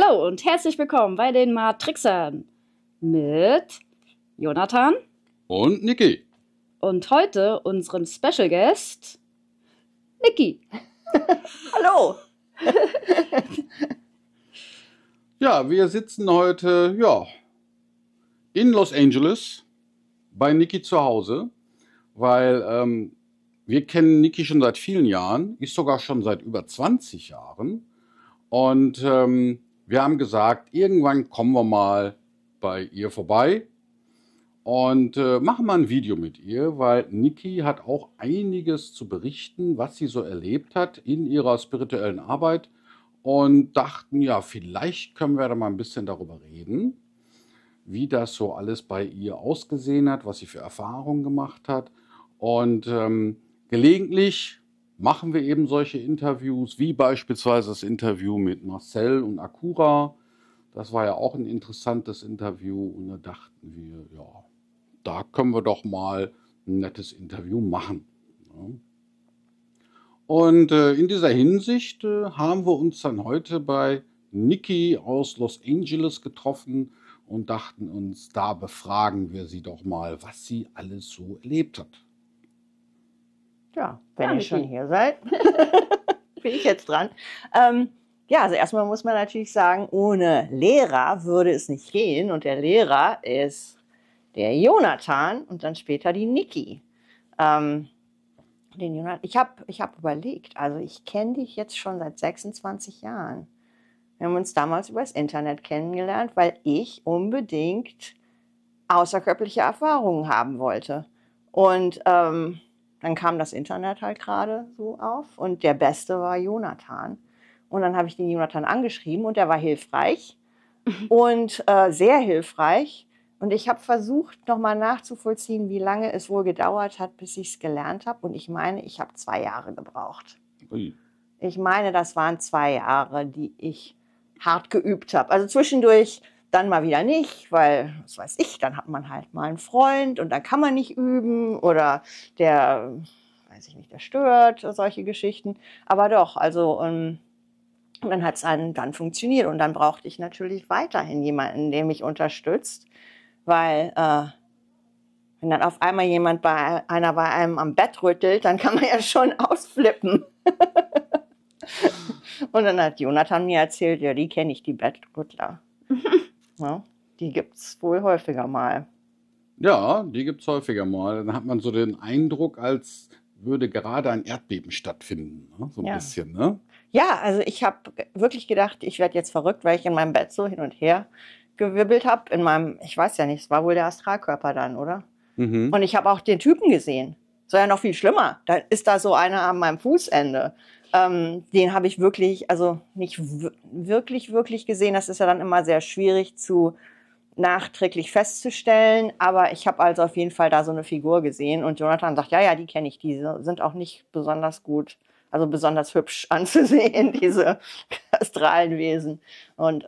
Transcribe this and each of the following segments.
Hallo und herzlich willkommen bei den Matrixern mit Jonathan und Niki. Und heute unserem Special Guest Niki. Hallo. Ja, wir sitzen heute in Los Angeles bei Niki zu Hause, weil wir kennen Niki schon seit vielen Jahren, ist sogar schon seit über 20 Jahren. Und wir haben gesagt, irgendwann kommen wir mal bei ihr vorbei und machen mal ein Video mit ihr, weil Niki hat auch einiges zu berichten, was sie so erlebt hat in ihrer spirituellen Arbeit, und dachten, ja, vielleicht können wir da mal ein bisschen darüber reden, wie das so alles bei ihr ausgesehen hat, was sie für Erfahrungen gemacht hat. Und gelegentlich machen wir eben solche Interviews, wie beispielsweise das Interview mit Marcel und Akura. Das war ja auch ein interessantes Interview, und da dachten wir, ja, da können wir doch mal ein nettes Interview machen. Ja. Und in dieser Hinsicht haben wir uns dann heute bei Niki aus Los Angeles getroffen und dachten uns, da befragen wir sie doch mal, was sie alles so erlebt hat. Ja, wenn ihr schon hier seid, bin ich jetzt dran. Also erstmal muss man natürlich sagen, ohne Lehrer würde es nicht gehen. Und der Lehrer ist der Jonathan und dann später die Niki. Ich hab überlegt, also ich kenne dich jetzt schon seit 26 Jahren. Wir haben uns damals über das Internet kennengelernt, weil ich unbedingt außerkörperliche Erfahrungen haben wollte. Und dann kam das Internet halt gerade so auf und der Beste war Jonathan. Und dann habe ich den Jonathan angeschrieben und der war hilfreich und sehr hilfreich. Und ich habe versucht, nochmal nachzuvollziehen, wie lange es wohl gedauert hat, bis ich es gelernt habe. Und ich meine, ich habe 2 Jahre gebraucht. Ui. Ich meine, das waren 2 Jahre, die ich hart geübt habe. Also zwischendurch dann mal wieder nicht, weil, was weiß ich, dann hat man halt mal einen Freund und dann kann man nicht üben oder der, weiß ich nicht, der stört, solche Geschichten. Aber doch, also und dann hat es dann funktioniert und dann brauchte ich natürlich weiterhin jemanden, der mich unterstützt, weil wenn dann auf einmal einer bei einem am Bett rüttelt, dann kann man ja schon ausflippen. Und dann hat Jonathan mir erzählt, ja, die kenne ich, die Bettrüttler. Ja, die gibt es wohl häufiger mal. Ja, die gibt es häufiger mal. Dann hat man so den Eindruck, als würde gerade ein Erdbeben stattfinden. Ne? So ein bisschen, ne? Ja, also ich habe wirklich gedacht, ich werde jetzt verrückt, weil ich in meinem Bett so hin und her gewirbelt habe. Ich weiß ja nicht, es war wohl der Astralkörper dann, oder? Mhm. Und ich habe auch den Typen gesehen. Das war ja noch viel schlimmer. Da ist da so einer an meinem Fußende. Den habe ich wirklich, also nicht wirklich gesehen. Das ist ja dann immer sehr schwierig nachträglich festzustellen. Aber ich habe also auf jeden Fall da so eine Figur gesehen. Und Jonathan sagt, ja, die kenne ich. Die sind auch nicht besonders gut, also besonders hübsch anzusehen, diese astralen Wesen. Und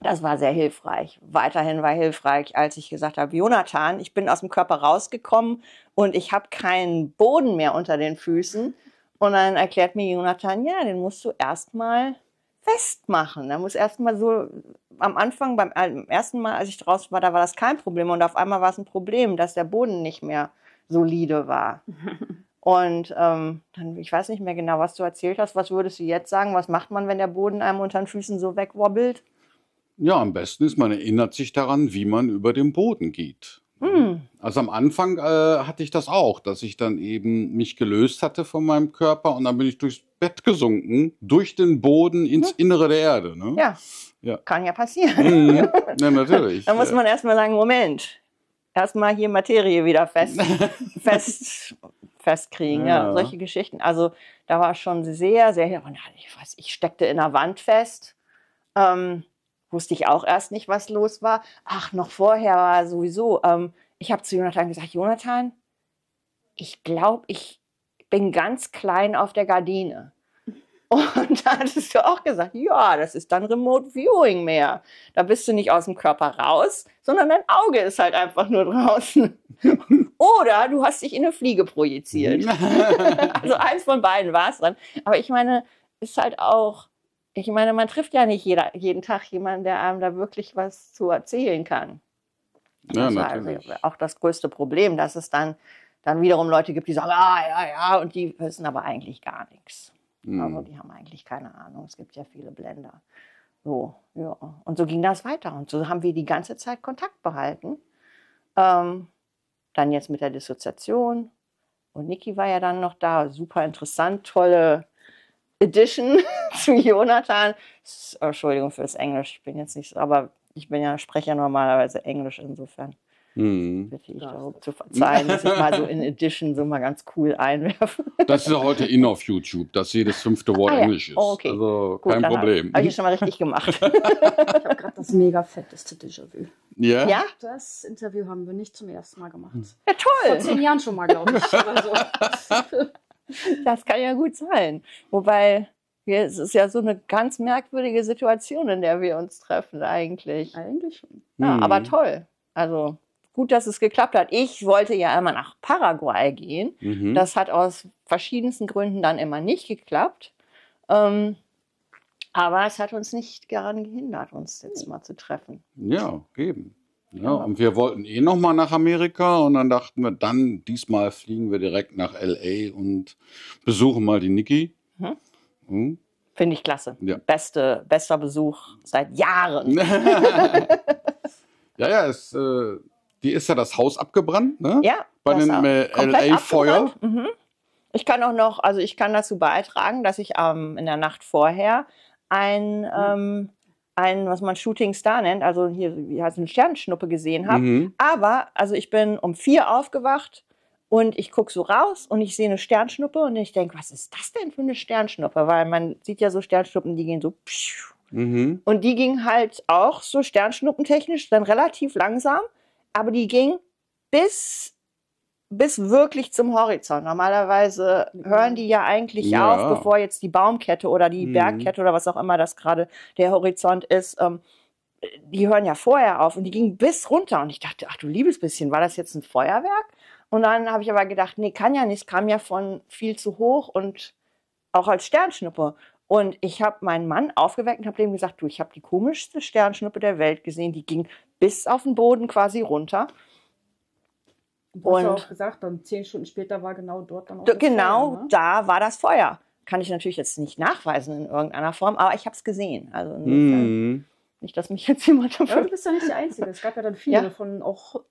das war sehr hilfreich. Weiterhin war hilfreich, als ich gesagt habe, Jonathan, ich bin aus dem Körper rausgekommen und ich habe keinen Boden mehr unter den Füßen. Und dann erklärt mir Jonathan, ja, den musst du erstmal festmachen. Da muss erstmal so, am Anfang, beim ersten Mal, als ich draußen war, da war das kein Problem. Und auf einmal war es ein Problem, dass der Boden nicht mehr solide war. Und dann, ich weiß nicht mehr genau, was du erzählt hast. Was würdest du jetzt sagen? Was macht man, wenn der Boden einem unter den Füßen so wegwobbelt? Ja, am besten ist, man erinnert sich daran, wie man über den Boden geht. Also am Anfang hatte ich das auch, dass ich dann eben mich gelöst hatte von meinem Körper und dann bin ich durchs Bett gesunken, durch den Boden ins Innere der Erde. Ne? Ja, kann ja passieren. Ja, natürlich. Da muss man erstmal sagen, Moment, erstmal hier Materie wieder festkriegen. Ja, solche Geschichten. Also da war schon sehr, sehr, ich steckte in der Wand fest. Wusste ich auch erst nicht, was los war. Ach, noch vorher war sowieso, ich habe zu Jonathan gesagt, Jonathan, ich glaube, ich bin ganz klein auf der Gardine. Und da hattest du auch gesagt, ja, das ist dann Remote Viewing mehr. Da bist du nicht aus dem Körper raus, sondern dein Auge ist halt einfach nur draußen. Oder du hast dich in eine Fliege projiziert. Also eins von beiden war es dann. Aber ich meine, ist halt auch, ich meine, man trifft ja nicht jeden Tag jemanden, der einem da wirklich was zu erzählen kann. Ja, Das war natürlich. also auch das größte Problem, dass es dann wiederum Leute gibt, die sagen, ja, und die wissen aber eigentlich gar nichts. Also die haben eigentlich keine Ahnung. Es gibt ja viele Blender. So, ja. Und so ging das weiter. Und so haben wir die ganze Zeit Kontakt behalten. Dann jetzt mit der Dissoziation. Und Niki war ja dann noch da. Super interessant, tolle Edition zu Jonathan. Entschuldigung für das Englisch. Ich bin jetzt nicht so, aber ich bin ja Sprecher normalerweise Englisch insofern. Bitte ich darum zu verzeihen, dass ich mal so in Edition so mal ganz cool einwerfe. Das ist ja heute in auf YouTube, dass jedes 5. Wort Englisch ist. Oh, okay. Also Gut, kein dann Problem. Habe ich schon mal richtig gemacht. Ich habe gerade das mega fetteste Déjà-vu. Ja? Ja? Das Interview haben wir nicht zum ersten Mal gemacht. Ja, Vor toll. 10 Jahren schon mal, glaube ich. Oder so. Das kann ja gut sein. Wobei, es ist ja so eine ganz merkwürdige Situation, in der wir uns treffen eigentlich. Eigentlich schon. Ja, aber toll. Also gut, dass es geklappt hat. Ich wollte ja immer nach Paraguay gehen. Das hat aus verschiedensten Gründen dann immer nicht geklappt. Aber es hat uns nicht daran gehindert, uns jetzt mal zu treffen. Ja, eben. Ja, und wir wollten noch mal nach Amerika und dann dachten wir, diesmal fliegen wir direkt nach L.A. und besuchen mal die Niki. Finde ich klasse. Ja. Bester Besuch seit Jahren. Ja, die ist ja das Haus abgebrannt, ne? Ja, Bei das dem komplett L.A.-Feuer. abgebrannt. Ich kann auch noch, also ich kann dazu beitragen, dass ich in der Nacht vorher was man Shooting Star nennt, also hier eine Sternschnuppe gesehen habe. Aber, also ich bin um 4 aufgewacht und ich gucke so raus und ich sehe eine Sternschnuppe und ich denke, was ist das denn für eine Sternschnuppe? Weil man sieht ja so Sternschnuppen, die gehen so pschuh. Und die ging halt auch so sternschnuppentechnisch dann relativ langsam, aber die ging bis wirklich zum Horizont. Normalerweise hören die ja eigentlich auf, bevor jetzt die Baumkette oder die Bergkette oder was auch immer das gerade der Horizont ist, die hören ja vorher auf und die ging bis runter und ich dachte, ach du liebes bisschen, war das jetzt ein Feuerwerk? Und dann habe ich aber gedacht, nee, kann ja nicht, es kam ja von viel zu hoch und auch als Sternschnuppe. Und ich habe meinen Mann aufgeweckt und habe dem gesagt, du, ich habe die komischste Sternschnuppe der Welt gesehen, die ging bis auf den Boden quasi runter. Du hast ja auch gesagt, dann 10 Stunden später war genau dort dann auch das Genau, Feuer, ne? da war das Feuer. Kann ich natürlich jetzt nicht nachweisen in irgendeiner Form, aber ich habe es gesehen. Also insofern, nicht, dass mich jetzt jemand dafür... Ja, du bist ja nicht die Einzige. Es gab ja dann viele von auch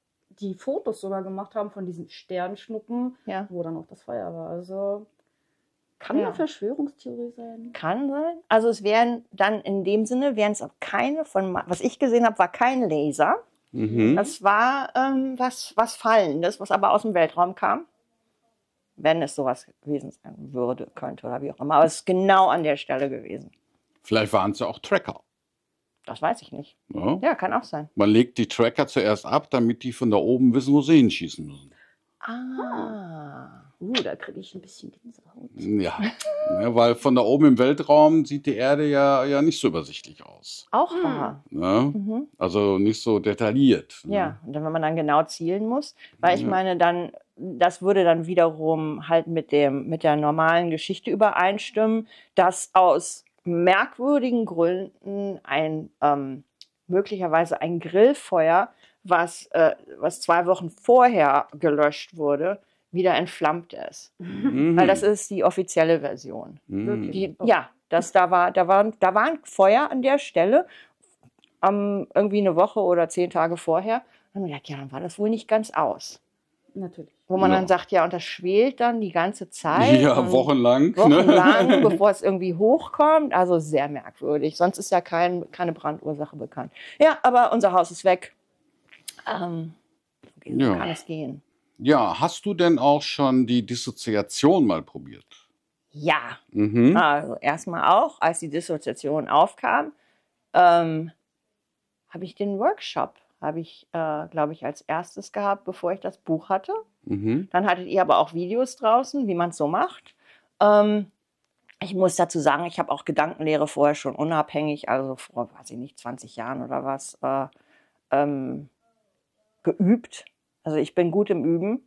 die Fotos sogar gemacht haben von diesen Sternschnuppen, wo dann auch das Feuer war. Also kann eine Verschwörungstheorie sein. Kann sein. Also es wären dann in dem Sinne, wären es auch keine was ich gesehen habe, war kein Laser. Das war was Fallendes, was aber aus dem Weltraum kam. Wenn es sowas gewesen sein würde, könnte oder wie auch immer. Aber es ist genau an der Stelle gewesen. Vielleicht waren es ja auch Tracker. Das weiß ich nicht. Ja. Ja, kann auch sein. Man legt die Tracker zuerst ab, damit die von da oben wissen, wo sie hinschießen müssen. Da kriege ich ein bisschen Gänsehaut. Ja, weil von da oben im Weltraum sieht die Erde ja nicht so übersichtlich aus. Auch wahr. Ne? Also nicht so detailliert. Ne? Ja, und wenn man dann genau zielen muss, weil ich meine, dann, das würde dann wiederum halt mit der normalen Geschichte übereinstimmen, dass aus merkwürdigen Gründen möglicherweise ein Grillfeuer, was 2 Wochen vorher gelöscht wurde, wieder entflammt ist. Weil das ist die offizielle Version. Da war ein Feuer an der Stelle, irgendwie eine Woche oder 10 Tage vorher. Und dann gedacht, dann war das wohl nicht ganz aus. Natürlich. Wo man dann sagt, und das schwelt dann die ganze Zeit. Ja, wochenlang. Wochenlang, bevor es irgendwie hochkommt. Also sehr merkwürdig. Sonst ist ja keine Brandursache bekannt. Ja, aber unser Haus ist weg. So kann es gehen. Ja, hast du denn auch schon die Dissoziation mal probiert? Ja. Also erstmal auch, als die Dissoziation aufkam, habe ich den Workshop, glaube ich, als erstes gehabt, bevor ich das Buch hatte. Dann hattet ihr aber auch Videos draußen, wie man es so macht. Ich muss dazu sagen, ich habe auch Gedankenlehre vorher schon unabhängig, also vor, weiß ich nicht, 20 Jahren oder was, geübt. Also ich bin gut im Üben.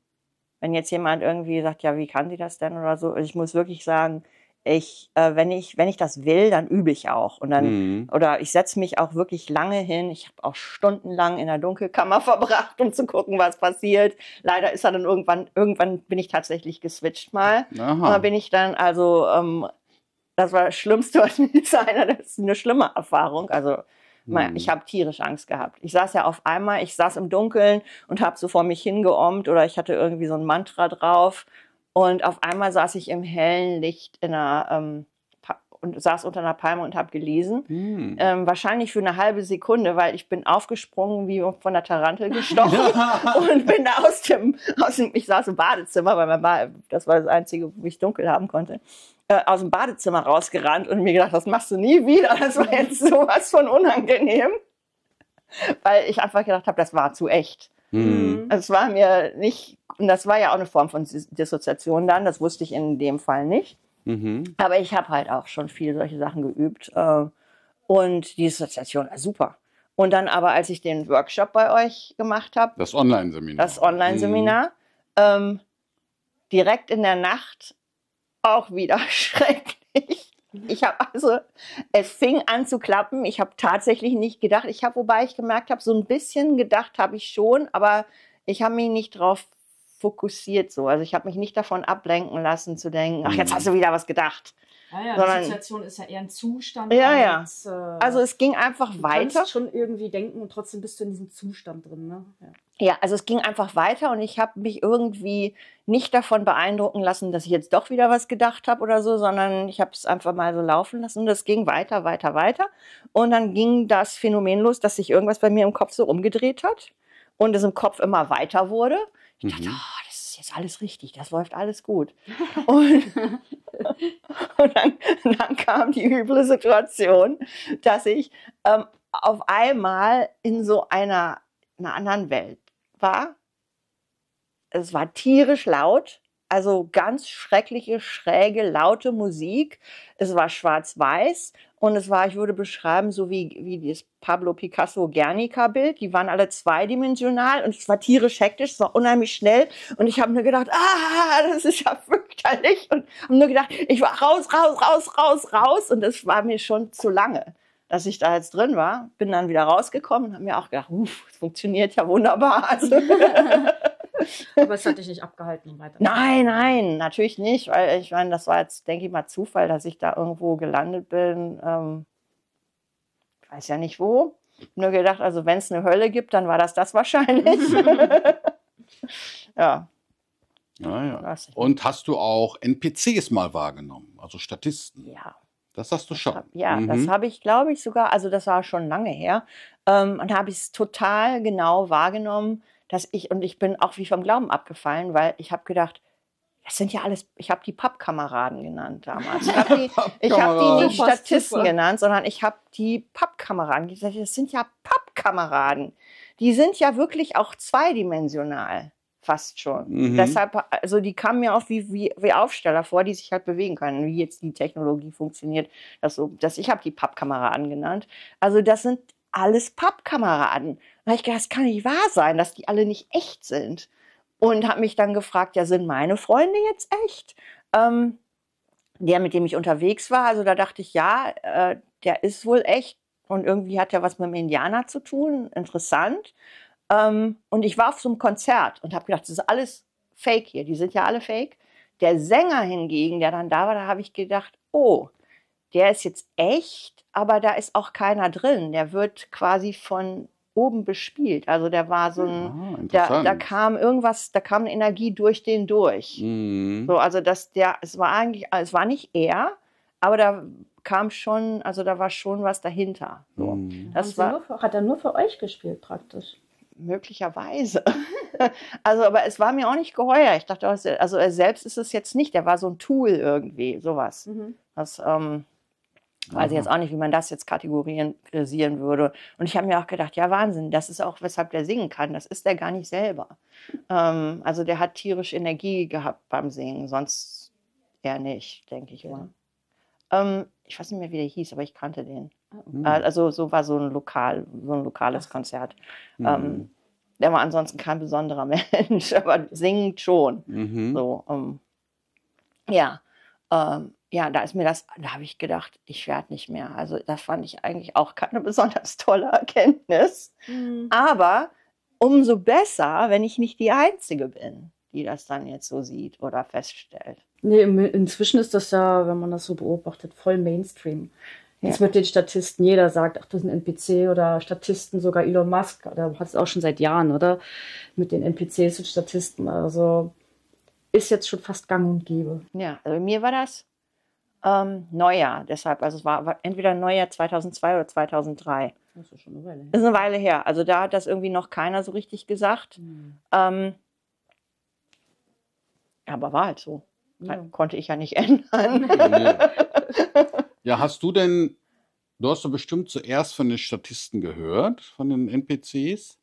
Wenn jetzt jemand irgendwie sagt, ja, wie kann sie das denn oder so? Also ich muss wirklich sagen, wenn ich das will, dann übe ich auch. Und dann, oder ich setze mich auch wirklich lange hin. Ich habe auch stundenlang in der Dunkelkammer verbracht, um zu gucken, was passiert. Leider ist er dann irgendwann bin ich tatsächlich geswitcht mal. Aha. Und da bin ich dann, das war das Schlimmste, was mir das ist eine schlimme Erfahrung. Also, ich habe tierisch Angst gehabt. Ich saß im Dunkeln und habe so vor mich hingeommt oder ich hatte irgendwie so ein Mantra drauf. Und auf einmal saß ich im hellen Licht und saß unter einer Palme und habe gelesen. Wahrscheinlich für eine halbe Sekunde, weil ich bin aufgesprungen wie von der Tarantel gestochen und bin da ich saß im Badezimmer, weil das war das Einzige, wo ich dunkel haben konnte, aus dem Badezimmer rausgerannt und mir gedacht, das machst du nie wieder. Das war jetzt sowas von unangenehm, weil ich einfach gedacht habe, das war zu echt. Es war mir nicht, und das war ja auch eine Form von Dissoziation dann, das wusste ich in dem Fall nicht. Aber ich habe halt auch schon viele solche Sachen geübt und die Dissoziation war super. Und dann aber, als ich den Workshop bei euch gemacht habe, das Online-Seminar, direkt in der Nacht auch wieder schrecklich. Es fing an zu klappen. Ich habe tatsächlich nicht gedacht. Wobei ich gemerkt habe, so ein bisschen gedacht habe ich schon, aber ich habe mich nicht drauf fokussiert so. Also ich habe mich nicht davon ablenken lassen zu denken, ach, jetzt hast du wieder was gedacht. Die Situation ist ja eher ein Zustand. Als, also es ging einfach weiter. Du kannst schon irgendwie denken und trotzdem bist du in diesem Zustand drin. Ne? Ja, also es ging einfach weiter und ich habe mich irgendwie nicht davon beeindrucken lassen, dass ich jetzt doch wieder was gedacht habe oder so, sondern ich habe es einfach mal so laufen lassen und es ging weiter. Und dann ging das Phänomen los, dass sich irgendwas bei mir im Kopf so umgedreht hat und es im Kopf immer weiter wurde. Ich dachte, das ist jetzt alles richtig, das läuft alles gut. Und dann kam die üble Situation, dass ich auf einmal in so einer anderen Welt war. Es war tierisch laut, also ganz schreckliche, schräge, laute Musik. Es war schwarz-weiß und es war, ich würde beschreiben, so wie das Pablo Picasso Guernica-Bild. Die waren alle zweidimensional und es war tierisch hektisch, es war unheimlich schnell. Und ich habe nur gedacht, das ist ja fürchterlich. Und habe nur gedacht, ich war raus. Und das war mir schon zu lange, dass ich da jetzt drin war. Bin dann wieder rausgekommen und habe mir auch gedacht, es funktioniert ja wunderbar. Also aber es hat dich nicht abgehalten, um weiter. Nein, natürlich nicht, weil ich meine, das war jetzt, denke ich mal, Zufall, dass ich da irgendwo gelandet bin. Ich weiß ja nicht wo. Nur gedacht, also wenn es eine Hölle gibt, dann war das wahrscheinlich. Ja. Und hast du auch NPCs mal wahrgenommen, also Statisten? Ja. Das hast du schon. Das habe ich, glaube ich, sogar, also das war schon lange her. Und da habe ich es total genau wahrgenommen, ich bin auch wie vom Glauben abgefallen, weil ich habe gedacht, das sind ja alles, ich habe die Pappkameraden genannt damals. Ich habe die nicht Statisten genannt, sondern ich habe die Pappkameraden gesagt, das sind ja Pappkameraden. Die sind ja wirklich auch zweidimensional, fast schon. Deshalb, also die kamen mir auch wie Aufsteller vor, die sich halt bewegen können, wie jetzt die Technologie funktioniert. Ich habe die Pappkameraden genannt. Also das sind alles Pappkameraden. Da habe ich gedacht, das kann nicht wahr sein, dass die alle nicht echt sind. Und habe mich dann gefragt, ja, sind meine Freunde jetzt echt? Der, mit dem ich unterwegs war, also da dachte ich, ja, der ist wohl echt. Und irgendwie hat er was mit dem Indianer zu tun. Interessant. Und ich war auf so einem Konzert und habe gedacht, das ist alles Fake hier. Die sind ja alle Fake. Der Sänger hingegen, der dann da war, da habe ich gedacht, oh, der ist jetzt echt, aber da ist auch keiner drin. Der wird quasi von oben bespielt. Also der war so ein, da kam irgendwas, da kam eine Energie durch den durch. So, also es war nicht er, aber da kam schon, also da war schon was dahinter. So. Hat er nur für euch gespielt praktisch? Möglicherweise. Also, aber es war mir auch nicht geheuer. Ich dachte, also er selbst ist es jetzt nicht. Der war so ein Tool irgendwie, sowas. Das weiß ich jetzt auch nicht, wie man das jetzt kategorisieren würde. Und ich habe mir auch gedacht, ja, Wahnsinn, das ist auch, weshalb der singen kann. Das ist der gar nicht selber. Also der hat tierisch Energie gehabt beim Singen, sonst eher nicht, denke ich mal. Ich weiß nicht mehr, wie der hieß, aber ich kannte den. Also so war so ein lokales Konzert. Der war ansonsten kein besonderer Mensch, aber singt schon. So, ja, da habe ich gedacht, ich werde nicht mehr. Also das fand ich eigentlich auch keine besonders tolle Erkenntnis. Aber umso besser, wenn ich nicht die Einzige bin, die das dann jetzt so sieht oder feststellt. Nee, inzwischen ist das ja, wenn man das so beobachtet, voll Mainstream. Jetzt mit den Statisten, jeder sagt, ach, das ist ein NPC oder Statisten, sogar Elon Musk, der hat es auch schon seit Jahren, oder? Mit den NPCs und Statisten, also ist jetzt schon fast gang und gäbe. Ja, also bei mir war das Neujahr, deshalb, also es war entweder Neujahr 2002 oder 2003. Das ist schon eine Weile her. Das ist eine Weile her, also da hat das irgendwie noch keiner so richtig gesagt. Aber war halt so. Konnte ich ja nicht ändern. Ja, du hast doch bestimmt zuerst von den Statisten gehört, von den NPCs.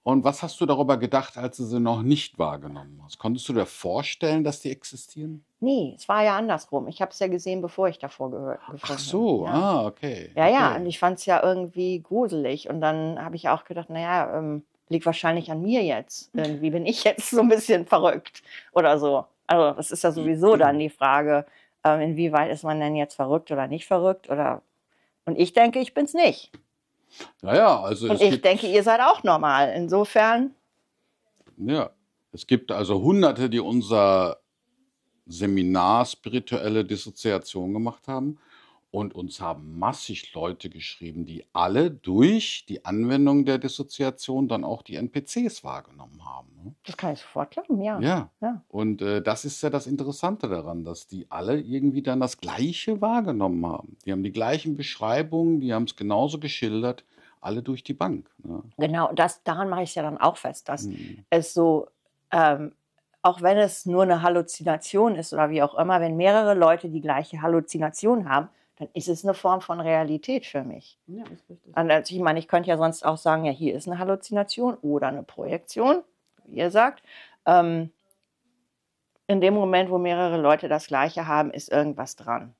Und was hast du darüber gedacht, als du sie noch nicht wahrgenommen hast? Konntest du dir vorstellen, dass die existieren? Nee, es war ja andersrum. Ich habe es ja gesehen, bevor ich davor gehört habe. Ach so, okay. Ja, und ich fand es ja irgendwie gruselig. Und dann habe ich auch gedacht, naja, liegt wahrscheinlich an mir jetzt. Irgendwie bin ich jetzt so ein bisschen verrückt oder so. Also das ist ja sowieso dann die Frage, inwieweit ist man denn jetzt verrückt oder nicht verrückt? Und ich denke, ich bin's nicht. Naja, also und ich denke, ihr seid auch normal. Insofern. Ja, es gibt also Hunderte, die unser Seminar spirituelle Dissoziation gemacht haben. Und uns haben massig Leute geschrieben, die alle durch die Anwendung der Dissoziation dann auch die NPCs wahrgenommen haben. Ne? Das kann ich sofort glauben, ja. Ja. Und das ist ja das Interessante daran, dass die alle irgendwie dann das Gleiche wahrgenommen haben. Die haben die gleichen Beschreibungen, die haben es genauso geschildert, alle durch die Bank. Ne? Genau, daran mache ich es ja dann auch fest, dass es so, auch wenn es nur eine Halluzination ist oder wie auch immer, wenn mehrere Leute die gleiche Halluzination haben, dann ist es eine Form von Realität für mich. Ja, ist richtig. Also ich meine, ich könnte ja sonst auch sagen, ja, hier ist eine Halluzination oder eine Projektion, wie ihr sagt. In dem Moment, wo mehrere Leute das Gleiche haben, ist irgendwas dran.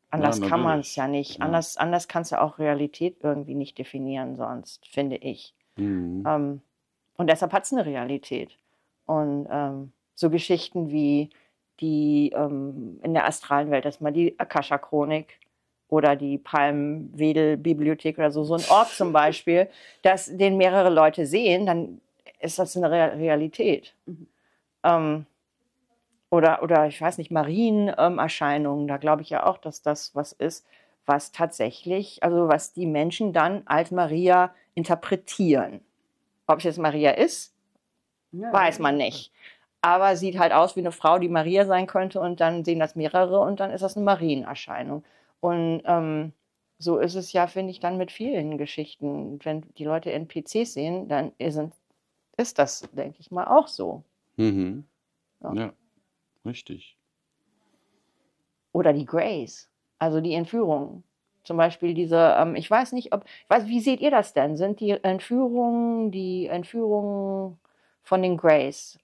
Anders kann man es ja nicht. Ja. Anders kannst du auch Realität irgendwie nicht definieren sonst, finde ich. Und deshalb hat es eine Realität. Und so Geschichten wie die in der astralen Welt, das ist mal die Akasha-Chronik oder die Palm-Wedel-Bibliothek oder so ein Ort zum Beispiel, den mehrere Leute sehen, dann ist das eine Realität. Oder ich weiß nicht, Marienerscheinungen, da glaube ich ja auch, dass das was ist, was tatsächlich, also was die Menschen dann als Maria interpretieren. Ob es jetzt Maria ist, weiß man nicht. Aber sieht halt aus wie eine Frau, die Maria sein könnte und dann sehen das mehrere und dann ist das eine Marienerscheinung. Und so ist es ja, finde ich, dann mit vielen Geschichten. Wenn die Leute NPCs sehen, dann ist das, denke ich mal, auch so. Ja, richtig. Oder die Greys, also die Entführungen. Zum Beispiel diese, ich weiß nicht, wie seht ihr das denn? Sind die Entführungen von den Greys,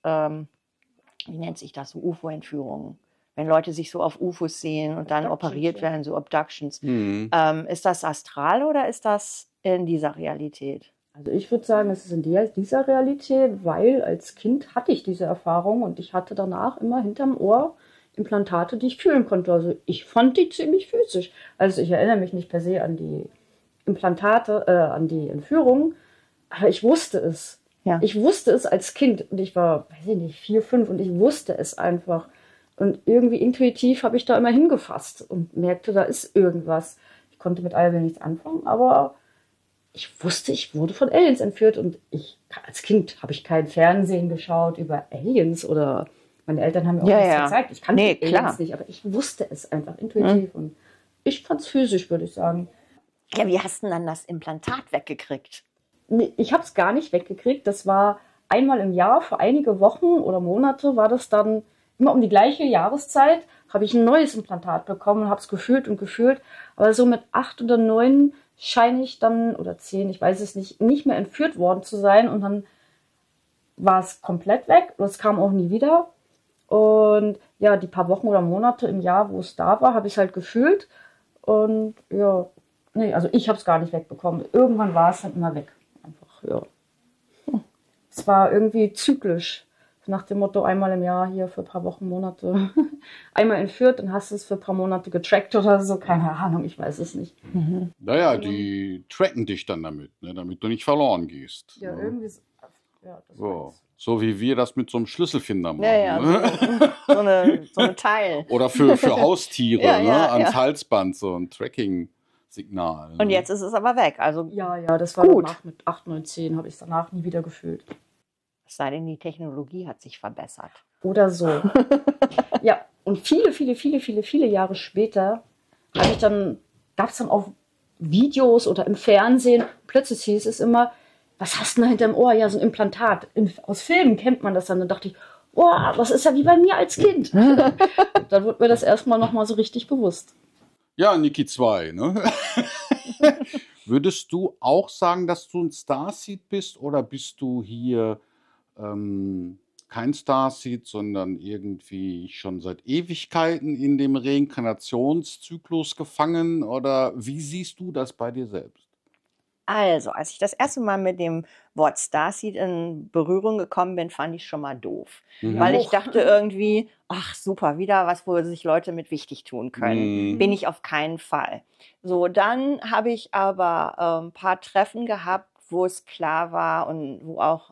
wie nennt sich das, so UFO-Entführungen? Wenn Leute sich so auf UFOs sehen und dann operiert werden, so Abductions. Ist das astral oder ist das in dieser Realität? Also ich würde sagen, es ist in dieser Realität, weil als Kind hatte ich diese Erfahrung und ich hatte danach immer hinterm Ohr Implantate, die ich fühlen konnte. Also ich fand die ziemlich physisch. Also ich erinnere mich nicht per se an die Implantate, an die Entführungen, aber ich wusste es. Ja. Ich wusste es als Kind und ich war, weiß ich nicht, 4, 5 und ich wusste es einfach. Und irgendwie intuitiv habe ich da immer hingefasst und merkte, da ist irgendwas. Ich konnte mit Alben nichts anfangen, aber ich wusste, ich wurde von Aliens entführt und als Kind habe ich kein Fernsehen geschaut über Aliens oder meine Eltern haben mir auch nichts gezeigt. Ich kannte Aliens nicht, aber ich wusste es einfach intuitiv und ich fand es physisch, würde ich sagen. Ja, wie hast du denn dann das Implantat weggekriegt? Ich habe es gar nicht weggekriegt. Das war einmal im Jahr, für einige Wochen oder Monate war das dann immer um die gleiche Jahreszeit, habe ich ein neues Implantat bekommen und habe es gefühlt und gefühlt. Aber so mit 8 oder 9 scheine ich dann, oder 10, ich weiß es nicht mehr entführt worden zu sein. Und dann war es komplett weg und es kam auch nie wieder. Und ja, die paar Wochen oder Monate im Jahr, wo es da war, habe ich es halt gefühlt. Und ja, nee, also ich habe es gar nicht wegbekommen. Irgendwann war es dann immer weg. Einfach, ja. Es war irgendwie zyklisch. Nach dem Motto, einmal im Jahr hier für ein paar Wochen, Monate, einmal entführt, dann hast du es für ein paar Monate getrackt oder so, keine Ahnung, ich weiß es nicht. Naja, die tracken dich dann damit, ne, damit du nicht verloren gehst. Ja, ne? irgendwie so, ja, das So. war's. So wie wir das mit so einem Schlüsselfinder machen. Ja, ja, ne? so eine Teil. Oder für Haustiere, Ja, ne? ja, ans ja. Halsband, so ein Tracking-Signal. Und ne? jetzt ist es aber weg. Also Ja, das war Gut. danach mit 8, 9, 10, habe ich es danach nie wieder gefühlt. es sei denn, die Technologie hat sich verbessert. Oder so. Ja, und viele Jahre später gab es dann auch Videos oder im Fernsehen, plötzlich hieß es immer, was hast du denn da hinterm Ohr? Ja, so ein Implantat. Aus Filmen kennt man das dann. Dann dachte ich, oh, das ist ja wie bei mir als Kind. Dann wurde mir das erstmal nochmal so richtig bewusst. Ja, Niki 2, ne? Würdest du auch sagen, dass du ein Starseed bist oder bist du hier kein Starseed, sondern irgendwie schon seit Ewigkeiten in dem Reinkarnationszyklus gefangen? Oder wie siehst du das bei dir selbst? Also, als ich das erste Mal mit dem Wort Starseed in Berührung gekommen bin, fand ich schon mal doof. Weil ich dachte irgendwie, ach super, wieder was, wo sich Leute mit wichtig tun können. Mhm. Bin ich auf keinen Fall. So, dann habe ich aber ein paar Treffen gehabt, wo es klar war und wo auch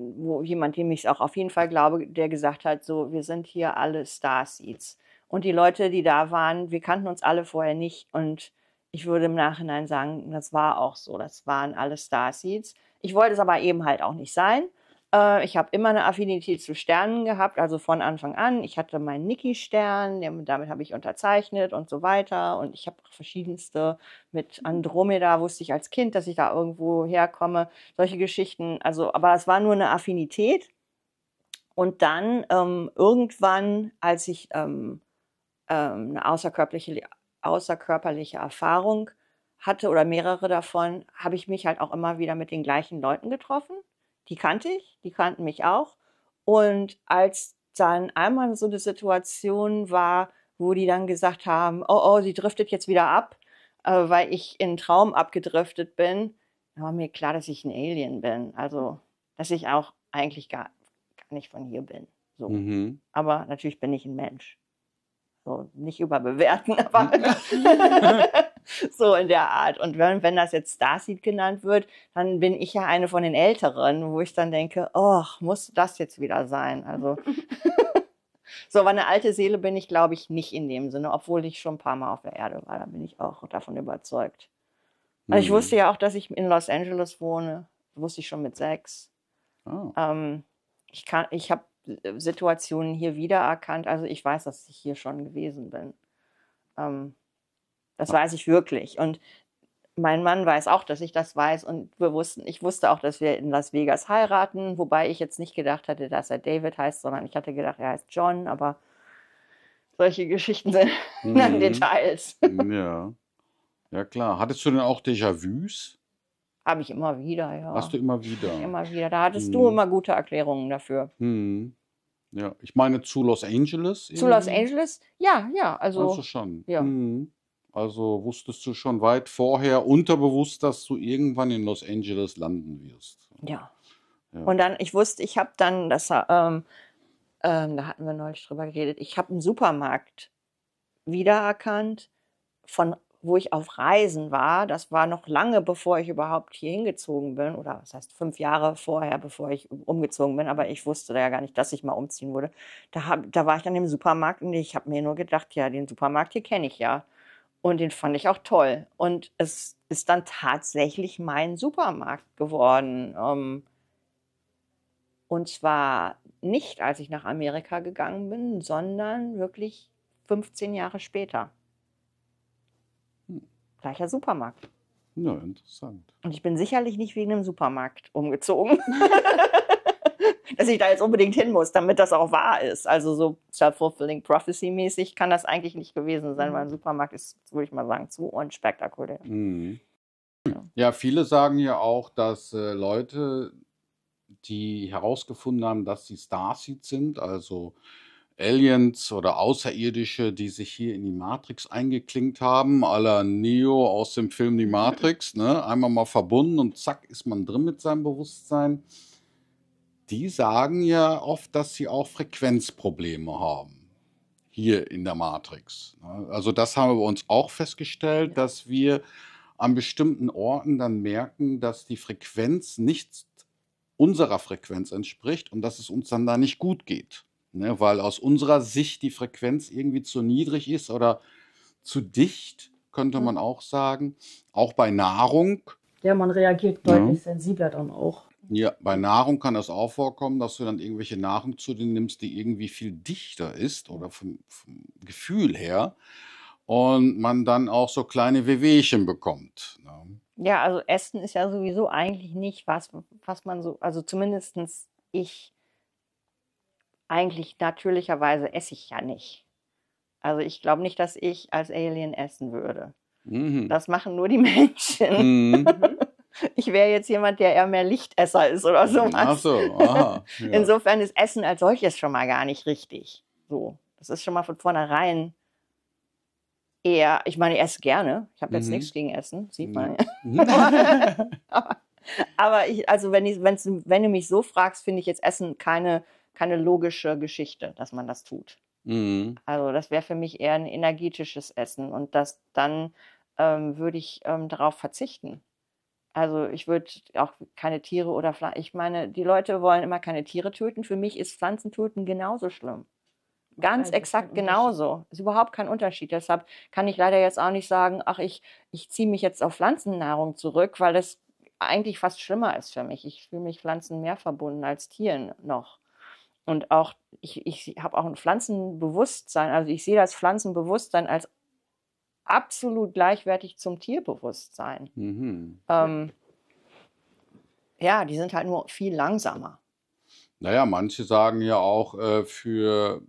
wo jemand, dem ich es auch auf jeden Fall glaube, der gesagt hat, so, wir sind hier alle Starseeds. Und die Leute, die da waren, wir kannten uns alle vorher nicht und ich würde im Nachhinein sagen, das war auch so. Das waren alle Starseeds. Ich wollte es aber eben halt auch nicht sein. Ich habe immer eine Affinität zu Sternen gehabt, also von Anfang an. Ich hatte meinen Niki-Stern, damit habe ich unterzeichnet und so weiter. Und ich habe auch verschiedenste mit Andromeda, wusste ich als Kind, dass ich da irgendwo herkomme. Solche Geschichten. Also, aber es war nur eine Affinität. Und dann irgendwann, als ich eine außerkörperliche Erfahrung hatte oder mehrere davon, habe ich mich halt auch immer wieder mit den gleichen Leuten getroffen. Die kannte ich, die kannten mich auch. Und als dann einmal so eine Situation war, wo die dann gesagt haben, oh, sie driftet jetzt wieder ab, weil ich in einen Traum abgedriftet bin, dann war mir klar, dass ich ein Alien bin. Also, dass ich auch eigentlich gar nicht von hier bin. So. Mhm. Aber natürlich bin ich ein Mensch. So, nicht überbewerten, aber so in der Art. Und wenn das jetzt Starseed genannt wird, dann bin ich ja eine von den Älteren, wo ich dann denke, oh, muss das jetzt wieder sein? Also so, aber eine alte Seele bin ich, glaube ich, nicht in dem Sinne, obwohl ich schon ein paar Mal auf der Erde war, da bin ich auch davon überzeugt. Also ich wusste ja auch, dass ich in Los Angeles wohne, wusste ich schon mit 6. Ah. Ich habe Situationen hier wiedererkannt. Also ich weiß, dass ich hier schon gewesen bin. Das weiß ich wirklich. Und mein Mann weiß auch, dass ich das weiß. Und ich wusste auch, dass wir in Las Vegas heiraten, wobei ich jetzt nicht gedacht hatte, dass er David heißt, sondern ich hatte gedacht, er heißt John. Aber solche Geschichten sind dann Details. Ja. Ja, klar. Hattest du denn auch Déjà-vus? Habe ich immer wieder, ja. Hast du immer wieder? Immer wieder. Da hattest du immer gute Erklärungen dafür. Hm. Ja, ich meine zu Los Angeles. Zu Los irgendwie? Angeles? Ja, also Also schon. ja. Hm. Also wusstest du schon weit vorher unterbewusst, dass du irgendwann in Los Angeles landen wirst. ja. Ja. Und dann, ich wusste, ich habe dann, da hatten wir neulich drüber geredet, ich habe einen Supermarkt wiedererkannt, von wo ich auf Reisen war. Das war noch lange, bevor ich überhaupt hier hingezogen bin. Oder das heißt 5 Jahre vorher, bevor ich umgezogen bin. Aber ich wusste da ja gar nicht, dass ich mal umziehen würde. Da war ich dann im Supermarkt und ich habe mir nur gedacht, ja, den Supermarkt hier kenne ich ja. Und den fand ich auch toll. Und es ist dann tatsächlich mein Supermarkt geworden. Und zwar nicht, als ich nach Amerika gegangen bin, sondern wirklich 15 Jahre später. Gleicher Supermarkt. Ja, interessant. Und ich bin sicherlich nicht wegen einem Supermarkt umgezogen. Dass ich da jetzt unbedingt hin muss, damit das auch wahr ist. Also so self-fulfilling prophecy-mäßig kann das eigentlich nicht gewesen sein, weil ein Supermarkt ist, würde ich mal sagen, zu unspektakulär. Mhm. Ja, viele sagen ja auch, dass Leute, die herausgefunden haben, dass sie Starseed sind, also Aliens oder Außerirdische, die sich hier in die Matrix eingeklinkt haben, à la Neo aus dem Film Die Matrix, ne? Einmal mal verbunden und zack, ist man drin mit seinem Bewusstsein. die sagen ja oft, dass sie auch Frequenzprobleme haben. Hier in der Matrix. Also das haben wir bei uns auch festgestellt, dass wir an bestimmten Orten dann merken, dass die Frequenz nicht unserer Frequenz entspricht und dass es uns dann da nicht gut geht. Ne? Weil aus unserer Sicht die Frequenz irgendwie zu niedrig ist oder zu dicht, könnte man auch sagen. Auch bei Nahrung. Ja, man reagiert deutlich sensibler dann auch. Ja, bei Nahrung kann das auch vorkommen, dass du dann irgendwelche Nahrung zu dir nimmst, die irgendwie viel dichter ist oder vom Gefühl her und man dann auch so kleine Wehwehchen bekommt. Ne? Ja, also Essen ist ja sowieso eigentlich nicht was man so, also zumindestens ich, eigentlich natürlicherweise esse ich ja nicht. Also ich glaube nicht, dass ich als Alien essen würde. Das machen nur die Menschen. Ich wäre jetzt jemand, der eher mehr Lichtesser ist oder sowas. Ach so, aha. Ja. Insofern ist Essen als solches schon mal gar nicht richtig. So, das ist schon mal von vornherein eher, ich meine, ich esse gerne. Ich habe jetzt nichts gegen Essen, sieht man. aber also wenn du mich so fragst, finde ich jetzt Essen keine logische Geschichte, dass man das tut. Also das wäre für mich eher ein energetisches Essen und dann würde ich darauf verzichten. Also ich würde auch keine Tiere oder Pflanzen. Ich meine, die Leute wollen immer keine Tiere töten. Für mich ist Pflanzentöten genauso schlimm. Ganz exakt genauso. Ist überhaupt kein Unterschied. Deshalb kann ich leider jetzt auch nicht sagen, ach, ich ziehe mich jetzt auf Pflanzennahrung zurück, weil das eigentlich fast schlimmer ist für mich. Ich fühle mich Pflanzen mehr verbunden als Tieren noch. Und auch, ich habe auch ein Pflanzenbewusstsein. Also ich sehe das Pflanzenbewusstsein als absolut gleichwertig zum Tierbewusstsein. Ja, die sind halt nur viel langsamer. Naja, manche sagen ja auch, für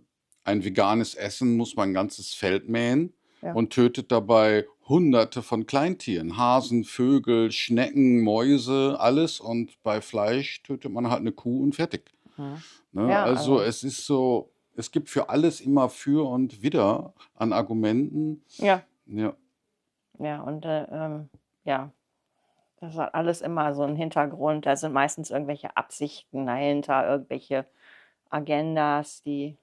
ein veganes Essen muss man ein ganzes Feld mähen und tötet dabei Hunderte von Kleintieren. Hasen, Vögel, Schnecken, Mäuse, alles. Und bei Fleisch tötet man halt eine Kuh und fertig. Ne? Ja, also es ist so, es gibt für alles immer für und wider an Argumenten. Ja. Ja. Ja, und ja, das hat alles immer so einen Hintergrund. Da sind meistens irgendwelche Absichten dahinter, irgendwelche Agendas, die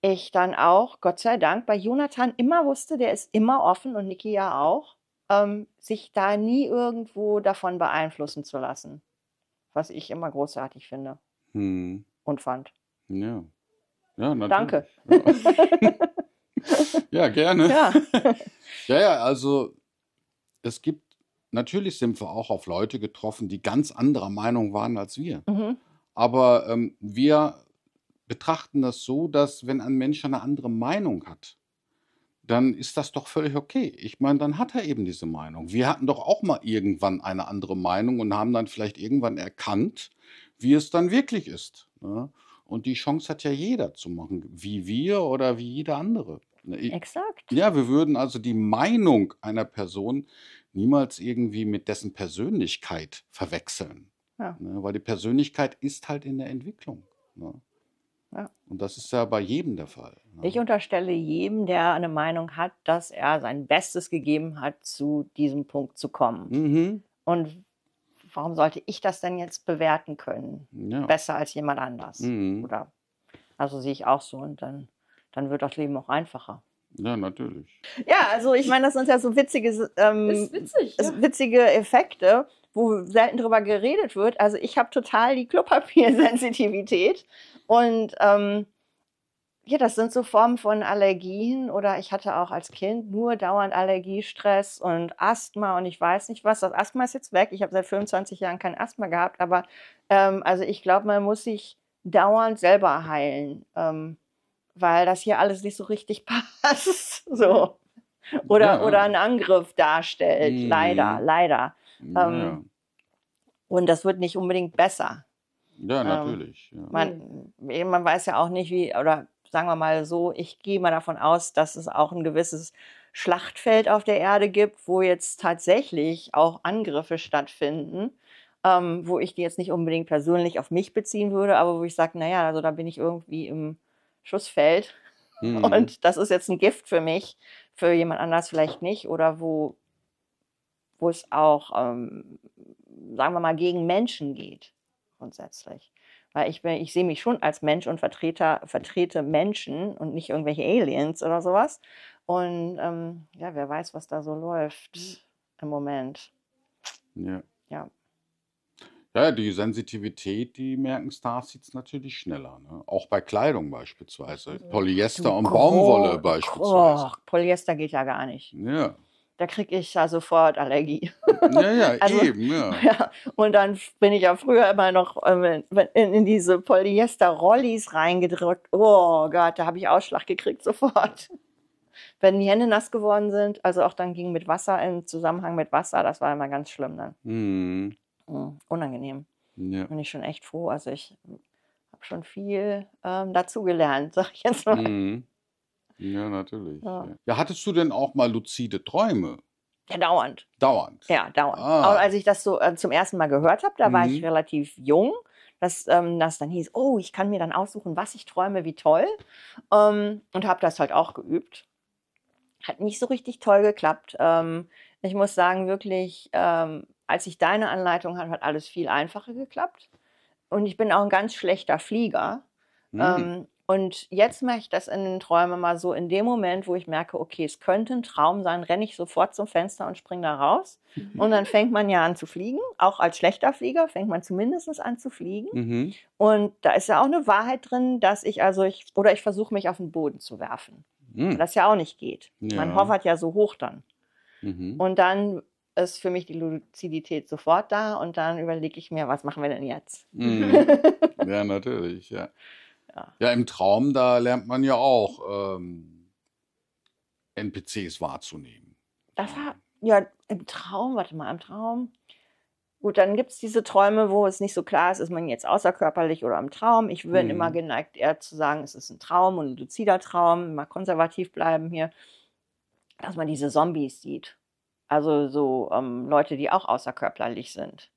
ich dann auch, Gott sei Dank, bei Jonathan immer wusste, der ist immer offen und Niki ja auch, sich da nie irgendwo davon beeinflussen zu lassen. Was ich immer großartig finde und fand. Ja. Ja, natürlich. Danke. Ja. Ja, gerne. Ja. Ja, also es gibt, natürlich sind wir auch auf Leute getroffen, die ganz anderer Meinung waren als wir. Aber wir betrachten das so, dass wenn ein Mensch eine andere Meinung hat, dann ist das doch völlig okay. Ich meine, dann hat er eben diese Meinung. Wir hatten doch auch mal irgendwann eine andere Meinung und haben dann vielleicht irgendwann erkannt, wie es dann wirklich ist. Ne? Und die Chance hat ja jeder zu machen, wie wir oder wie jeder andere. Exakt. Ja, wir würden also die Meinung einer Person niemals irgendwie mit dessen Persönlichkeit verwechseln. Ja. Ne? Weil die Persönlichkeit ist halt in der Entwicklung. Ne? Ja. Und das ist ja bei jedem der Fall. Ne? Ich unterstelle jedem, der eine Meinung hat, dass er sein Bestes gegeben hat, zu diesem Punkt zu kommen. Und warum sollte ich das denn jetzt bewerten können? Ja. Besser als jemand anders. Oder, also sehe ich auch so. Und dann wird das Leben auch einfacher. Ja, natürlich. Ja, also ich meine, das sind ja so witzige, Ist witzig, ja. witzige Effekte, wo selten drüber geredet wird. Also ich habe total die Klopapiersensitivität. Und ja, das sind so Formen von Allergien. Oder ich hatte auch als Kind nur dauernd Allergiestress und Asthma und ich weiß nicht was. Das Asthma ist jetzt weg. Ich habe seit 25 Jahren kein Asthma gehabt. Aber also ich glaube, man muss sich dauernd selber heilen. Weil das hier alles nicht so richtig passt. So. Oder einen Angriff darstellt. Leider. Ja. Und das wird nicht unbedingt besser. Ja, natürlich. Ja. Man weiß ja auch nicht, wie, oder sagen wir mal so, ich gehe mal davon aus, dass es auch ein gewisses Schlachtfeld auf der Erde gibt, wo jetzt tatsächlich auch Angriffe stattfinden, wo ich die jetzt nicht unbedingt persönlich auf mich beziehen würde, aber wo ich sage, naja, also da bin ich irgendwie im Schussfeld und das ist jetzt ein Gift für mich, für jemand anders vielleicht nicht, oder wo es auch sagen wir mal, gegen Menschen geht, grundsätzlich. Weil ich sehe mich schon als Mensch und vertrete Menschen und nicht irgendwelche Aliens oder sowas. Und ja, wer weiß, was da so läuft im Moment. Ja. Ja. Ja, die Sensitivität, die merken Starseeds natürlich schneller. Ne? Auch bei Kleidung beispielsweise. Polyester und Baumwolle beispielsweise. Polyester geht ja gar nicht. Ja, Da kriege ich ja sofort Allergie. ja, Also, eben, ja. Ja, und dann bin ich ja früher immer noch in diese Polyester-Rollis reingedrückt. Oh Gott, da habe ich Ausschlag gekriegt sofort. Wenn die Hände nass geworden sind, also auch dann ging mit Wasser, im Zusammenhang mit Wasser, das war immer ganz schlimm dann. Mhm. Unangenehm. Ja. Bin ich schon echt froh. Also ich habe schon viel dazugelernt, sag ich jetzt mal. Mhm. Ja, natürlich. Ja. Ja, hattest du denn auch mal luzide Träume? Ja, dauernd. Dauernd. Ja, dauernd. Ah. Auch als ich das so zum ersten Mal gehört habe, da war ich relativ jung, dass das dann hieß, oh, ich kann mir dann aussuchen, was ich träume, wie toll. Und habe das halt auch geübt. Hat nicht so richtig toll geklappt. Ich muss sagen, wirklich, als ich deine Anleitung hatte, hat alles viel einfacher geklappt. Und ich bin auch ein ganz schlechter Flieger. Und jetzt mache ich das in den Träumen mal so, in dem Moment, wo ich merke, okay, es könnte ein Traum sein, renne ich sofort zum Fenster und springe da raus. Und dann fängt man ja an zu fliegen. Auch als schlechter Flieger fängt man zumindest an zu fliegen. Mhm. Und da ist ja auch eine Wahrheit drin, dass ich versuche mich auf den Boden zu werfen. Mhm. Das ja auch nicht geht. Ja. Man hovert ja so hoch dann. Mhm. Und dann ist für mich die Luzidität sofort da und dann überlege ich mir, was machen wir denn jetzt? Mhm. Ja, natürlich, ja. Ja, im Traum, da lernt man ja auch NPCs wahrzunehmen. Ja, im Traum. Gut, dann gibt es diese Träume, wo es nicht so klar ist man jetzt außerkörperlich oder im Traum. Ich bin immer geneigt, eher zu sagen, es ist ein Traum und ein luzider Traum, mal konservativ bleiben hier, dass man diese Zombies sieht. Also so Leute, die auch außerkörperlich sind.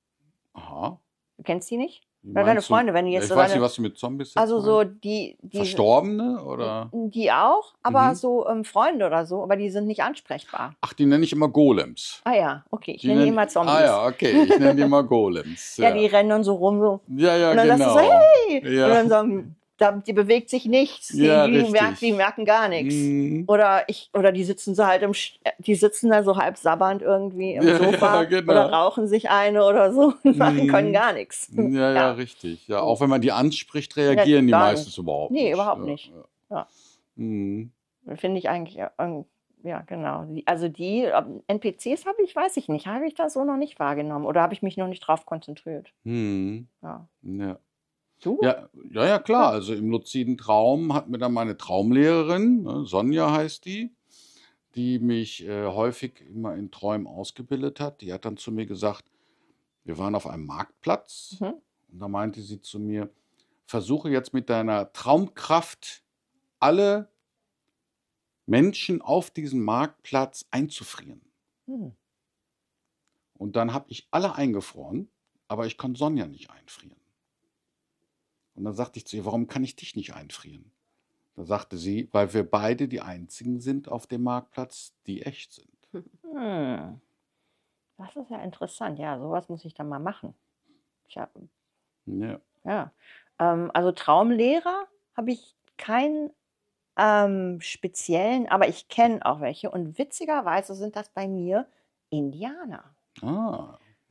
Aha. Du kennst die nicht? Wie Oder deine meinst du? Freunde, wenn die jetzt Ich so weiß deine, nicht, was du mit Zombies jetzt also so meinst. die Verstorbene oder? Die auch, aber Mhm. so Freunde oder so, aber die sind nicht ansprechbar. Ach, die nenne ich immer Golems. Ah ja, okay, ich nenne die immer Zombies. Ah ja, okay, ich nenne die immer Golems. Ja, die rennen dann so rum so. Ja, ja, Und dann genau. sagst du so, hey! Ja. Und dann sagen, die bewegt sich nichts, Ja, die richtig. merken gar nichts. Mhm. Oder die sitzen so halt die sitzen da so halb sabbernd irgendwie im Ja, Sofa ja, genau. oder rauchen sich eine oder so und machen können gar nichts. Ja, ja, richtig. Ja, auch wenn man die anspricht, reagieren Ja, die gar meistens nicht. überhaupt nicht. Nee, überhaupt Ja, nicht. Ja. Mhm. Finde ich eigentlich, ja, genau. Also die NPCs weiß ich nicht, habe ich da so noch nicht wahrgenommen oder habe ich mich noch nicht drauf konzentriert. Mhm. Ja. Ja. Du? Ja, klar. Also im luziden Traum hat mir dann meine Traumlehrerin, ne, Sonja heißt die mich häufig immer in Träumen ausgebildet hat. Die hat dann zu mir gesagt, wir waren auf einem Marktplatz und da meinte sie zu mir, versuche jetzt mit deiner Traumkraft alle Menschen auf diesem Marktplatz einzufrieren. Und dann habe ich alle eingefroren, aber ich konnte Sonja nicht einfrieren. Und dann sagte ich zu ihr, warum kann ich dich nicht einfrieren? Da sagte sie, weil wir beide die einzigen sind auf dem Marktplatz, die echt sind. Das ist ja interessant. Ja, sowas muss ich dann mal machen. Ja. Also Traumlehrer habe ich keinen speziellen, aber ich kenne auch welche. Und witzigerweise sind das bei mir Indianer.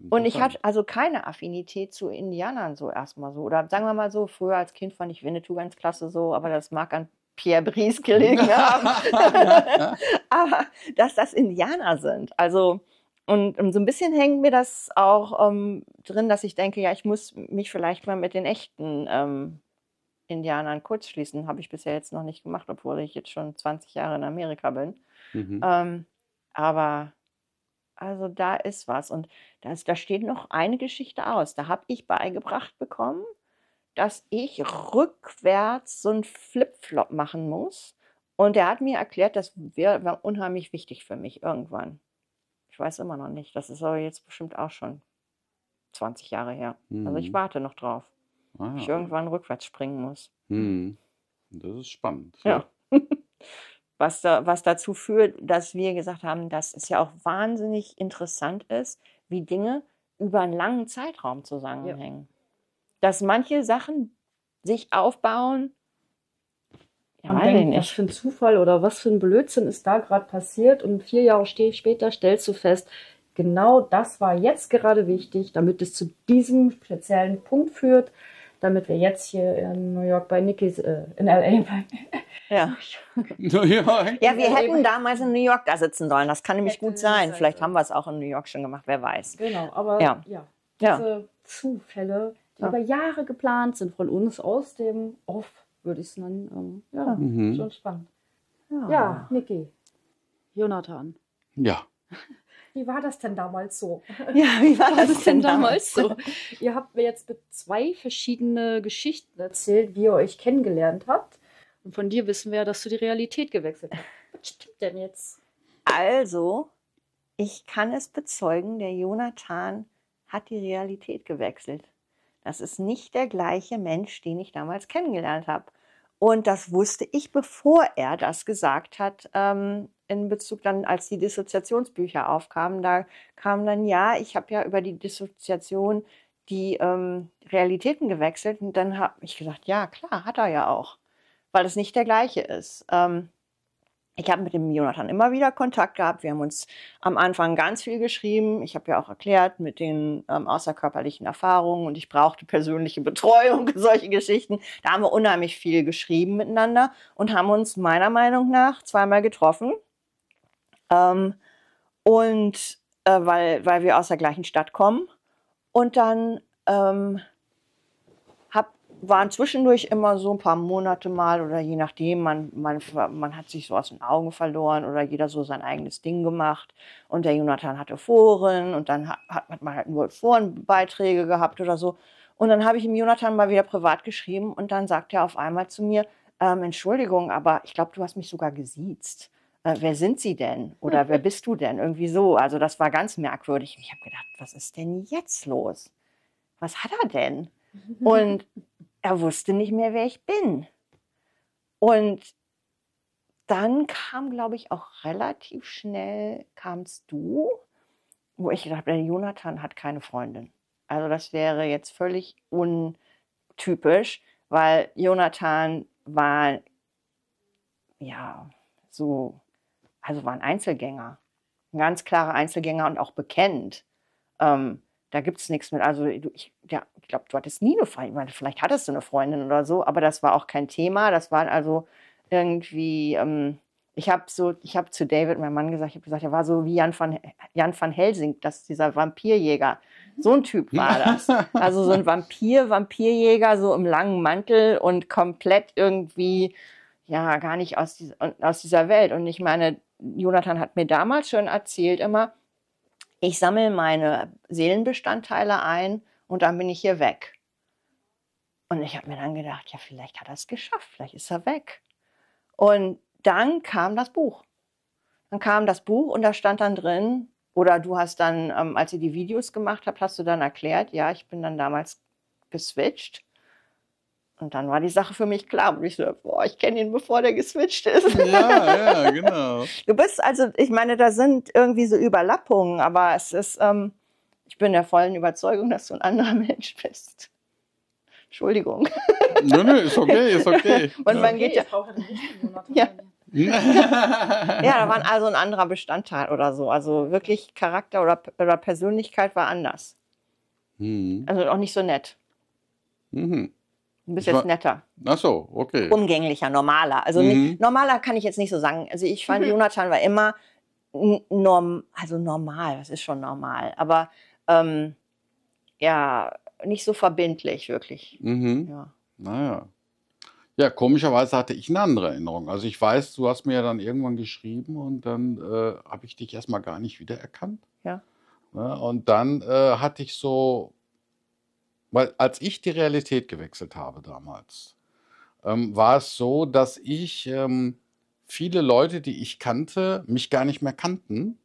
Und ich hatte also keine Affinität zu Indianern so erstmal so. Oder sagen wir mal so, früher als Kind fand ich Winnetou ganz klasse so, aber das mag an Pierre Brice gelegen haben. Aber dass das Indianer sind. Also, und so ein bisschen hängt mir das auch drin, dass ich denke, ja, ich muss mich vielleicht mal mit den echten Indianern kurzschließen. Habe ich bisher jetzt noch nicht gemacht, obwohl ich jetzt schon 20 Jahre in Amerika bin. Aber also da ist was. Und da steht noch eine Geschichte aus. Da habe ich beigebracht bekommen, dass ich rückwärts so einen Flip-Flop machen muss. Und er hat mir erklärt, das wäre unheimlich wichtig für mich irgendwann. Ich weiß immer noch nicht. Das ist aber jetzt bestimmt auch schon 20 Jahre her. Also ich warte noch drauf. Ich irgendwann rückwärts springen muss. Das ist spannend. Ja. Was dazu führt, dass wir gesagt haben, dass es ja auch wahnsinnig interessant ist, wie Dinge über einen langen Zeitraum zusammenhängen. Dass manche Sachen sich aufbauen, ja, Man weiß ich denkt, was nicht. für ein Zufall oder was für ein Blödsinn ist da gerade passiert und 4 Jahre später stellst du fest, genau das war jetzt gerade wichtig, damit es zu diesem speziellen Punkt führt, damit wir jetzt hier in New York bei Nikis, in L.A. Ja. Ja, Ja, wir hätten damals in New York da sitzen sollen. Das kann nämlich Hätte gut sein. sein Vielleicht sollen. haben wir es auch in New York schon gemacht, wer weiß. Genau, aber Ja. ja, Ja. diese Zufälle, die Ja. über Jahre geplant sind von uns aus dem Off, würde ich es nennen. Ja, Mhm. schon spannend. Ja, Niki, Jonathan, Ja. wie war das denn damals so? Ja, wie war Was das ist denn denn damals so? Ihr habt mir jetzt mit 2 verschiedene Geschichten erzählt, wie ihr euch kennengelernt habt. Und von dir wissen wir ja, dass du die Realität gewechselt hast. Was stimmt denn jetzt? Also, ich kann es bezeugen, der Jonathan hat die Realität gewechselt. Das ist nicht der gleiche Mensch, den ich damals kennengelernt habe. Und das wusste ich, bevor er das gesagt hat, in Bezug dann, als die Dissoziationsbücher aufkamen. Da kam dann, ja, ich habe ja über die Dissoziation die Realitäten gewechselt. Und dann habe ich gesagt, ja, klar, hat er ja auch, weil es nicht der gleiche ist. Ich habe mit dem Jonathan immer wieder Kontakt gehabt. Wir haben uns am Anfang ganz viel geschrieben. Ich habe ja auch erklärt mit den außerkörperlichen Erfahrungen und ich brauchte persönliche Betreuung, solche Geschichten. Da haben wir unheimlich viel geschrieben miteinander und haben uns meiner Meinung nach 2-mal getroffen. Weil wir aus der gleichen Stadt kommen. Und dann waren zwischendurch immer so ein paar Monate mal oder je nachdem, man hat sich so aus den Augen verloren oder jeder so sein eigenes Ding gemacht und der Jonathan hatte Foren und dann hat man halt nur Forenbeiträge gehabt oder so und dann habe ich dem Jonathan mal wieder privat geschrieben und dann sagt er auf einmal zu mir, Entschuldigung, aber ich glaube, du hast mich sogar gesiezt. Wer sind Sie denn? Oder wer bist du denn? Irgendwie so, also das war ganz merkwürdig. Ich habe gedacht, was ist denn jetzt los? Was hat er denn? Und er wusste nicht mehr, wer ich bin. Und dann kam, glaube ich, auch relativ schnell, kamst du, wo ich gedacht habe, der Jonathan hat keine Freundin. Also das wäre jetzt völlig untypisch, weil Jonathan war, ja, so, also war ein Einzelgänger. Ein ganz klarer Einzelgänger und auch bekennt. Da gibt es nichts mit. Also ich glaube, du hattest nie eine Freundin. Vielleicht hattest du eine Freundin oder so, aber das war auch kein Thema. Das war also irgendwie, ich habe zu David, meinem Mann, gesagt, er war so wie Jan van Helsing, das ist dieser Vampirjäger. So ein Typ war das. Also so ein Vampirjäger, so im langen Mantel und komplett irgendwie, ja, gar nicht aus dieser Welt. Und ich meine, Jonathan hat mir damals schon erzählt immer, ich sammle meine Seelenbestandteile ein und dann bin ich hier weg. Und ich habe mir dann gedacht, ja, vielleicht hat er es geschafft, vielleicht ist er weg. Und dann kam das Buch. Und da stand dann drin, oder du hast dann, als ihr die Videos gemacht habt, hast du dann erklärt, ja, ich bin dann damals geswitcht. Und dann war die Sache für mich klar. Und ich so, boah, ich kenne ihn, bevor der geswitcht ist. Ja, genau. Du bist also, ich meine, da sind irgendwie so Überlappungen, aber es ist, ich bin der vollen Überzeugung, dass du ein anderer Mensch bist. Entschuldigung. Nö, ist okay. Und man geht ja. Ich brauche den richtigen Jonathan. Ja. Ja, da war also ein anderer Bestandteil oder so. Also wirklich Charakter oder Persönlichkeit war anders. Also auch nicht so nett. Mhm. Du bist jetzt netter. Ach so, okay. Umgänglicher, normaler. Also normaler kann ich jetzt nicht so sagen. Also ich fand, Jonathan war immer normal, das ist schon normal. Aber ja, nicht so verbindlich, wirklich. Ja. Naja. Ja, komischerweise hatte ich eine andere Erinnerung. Also ich weiß, du hast mir ja dann irgendwann geschrieben und dann habe ich dich erstmal gar nicht wiedererkannt. Ja. Ja, und dann hatte ich so, weil als ich die Realität gewechselt habe damals, war es so, dass ich viele Leute, die ich kannte, mich gar nicht mehr kannten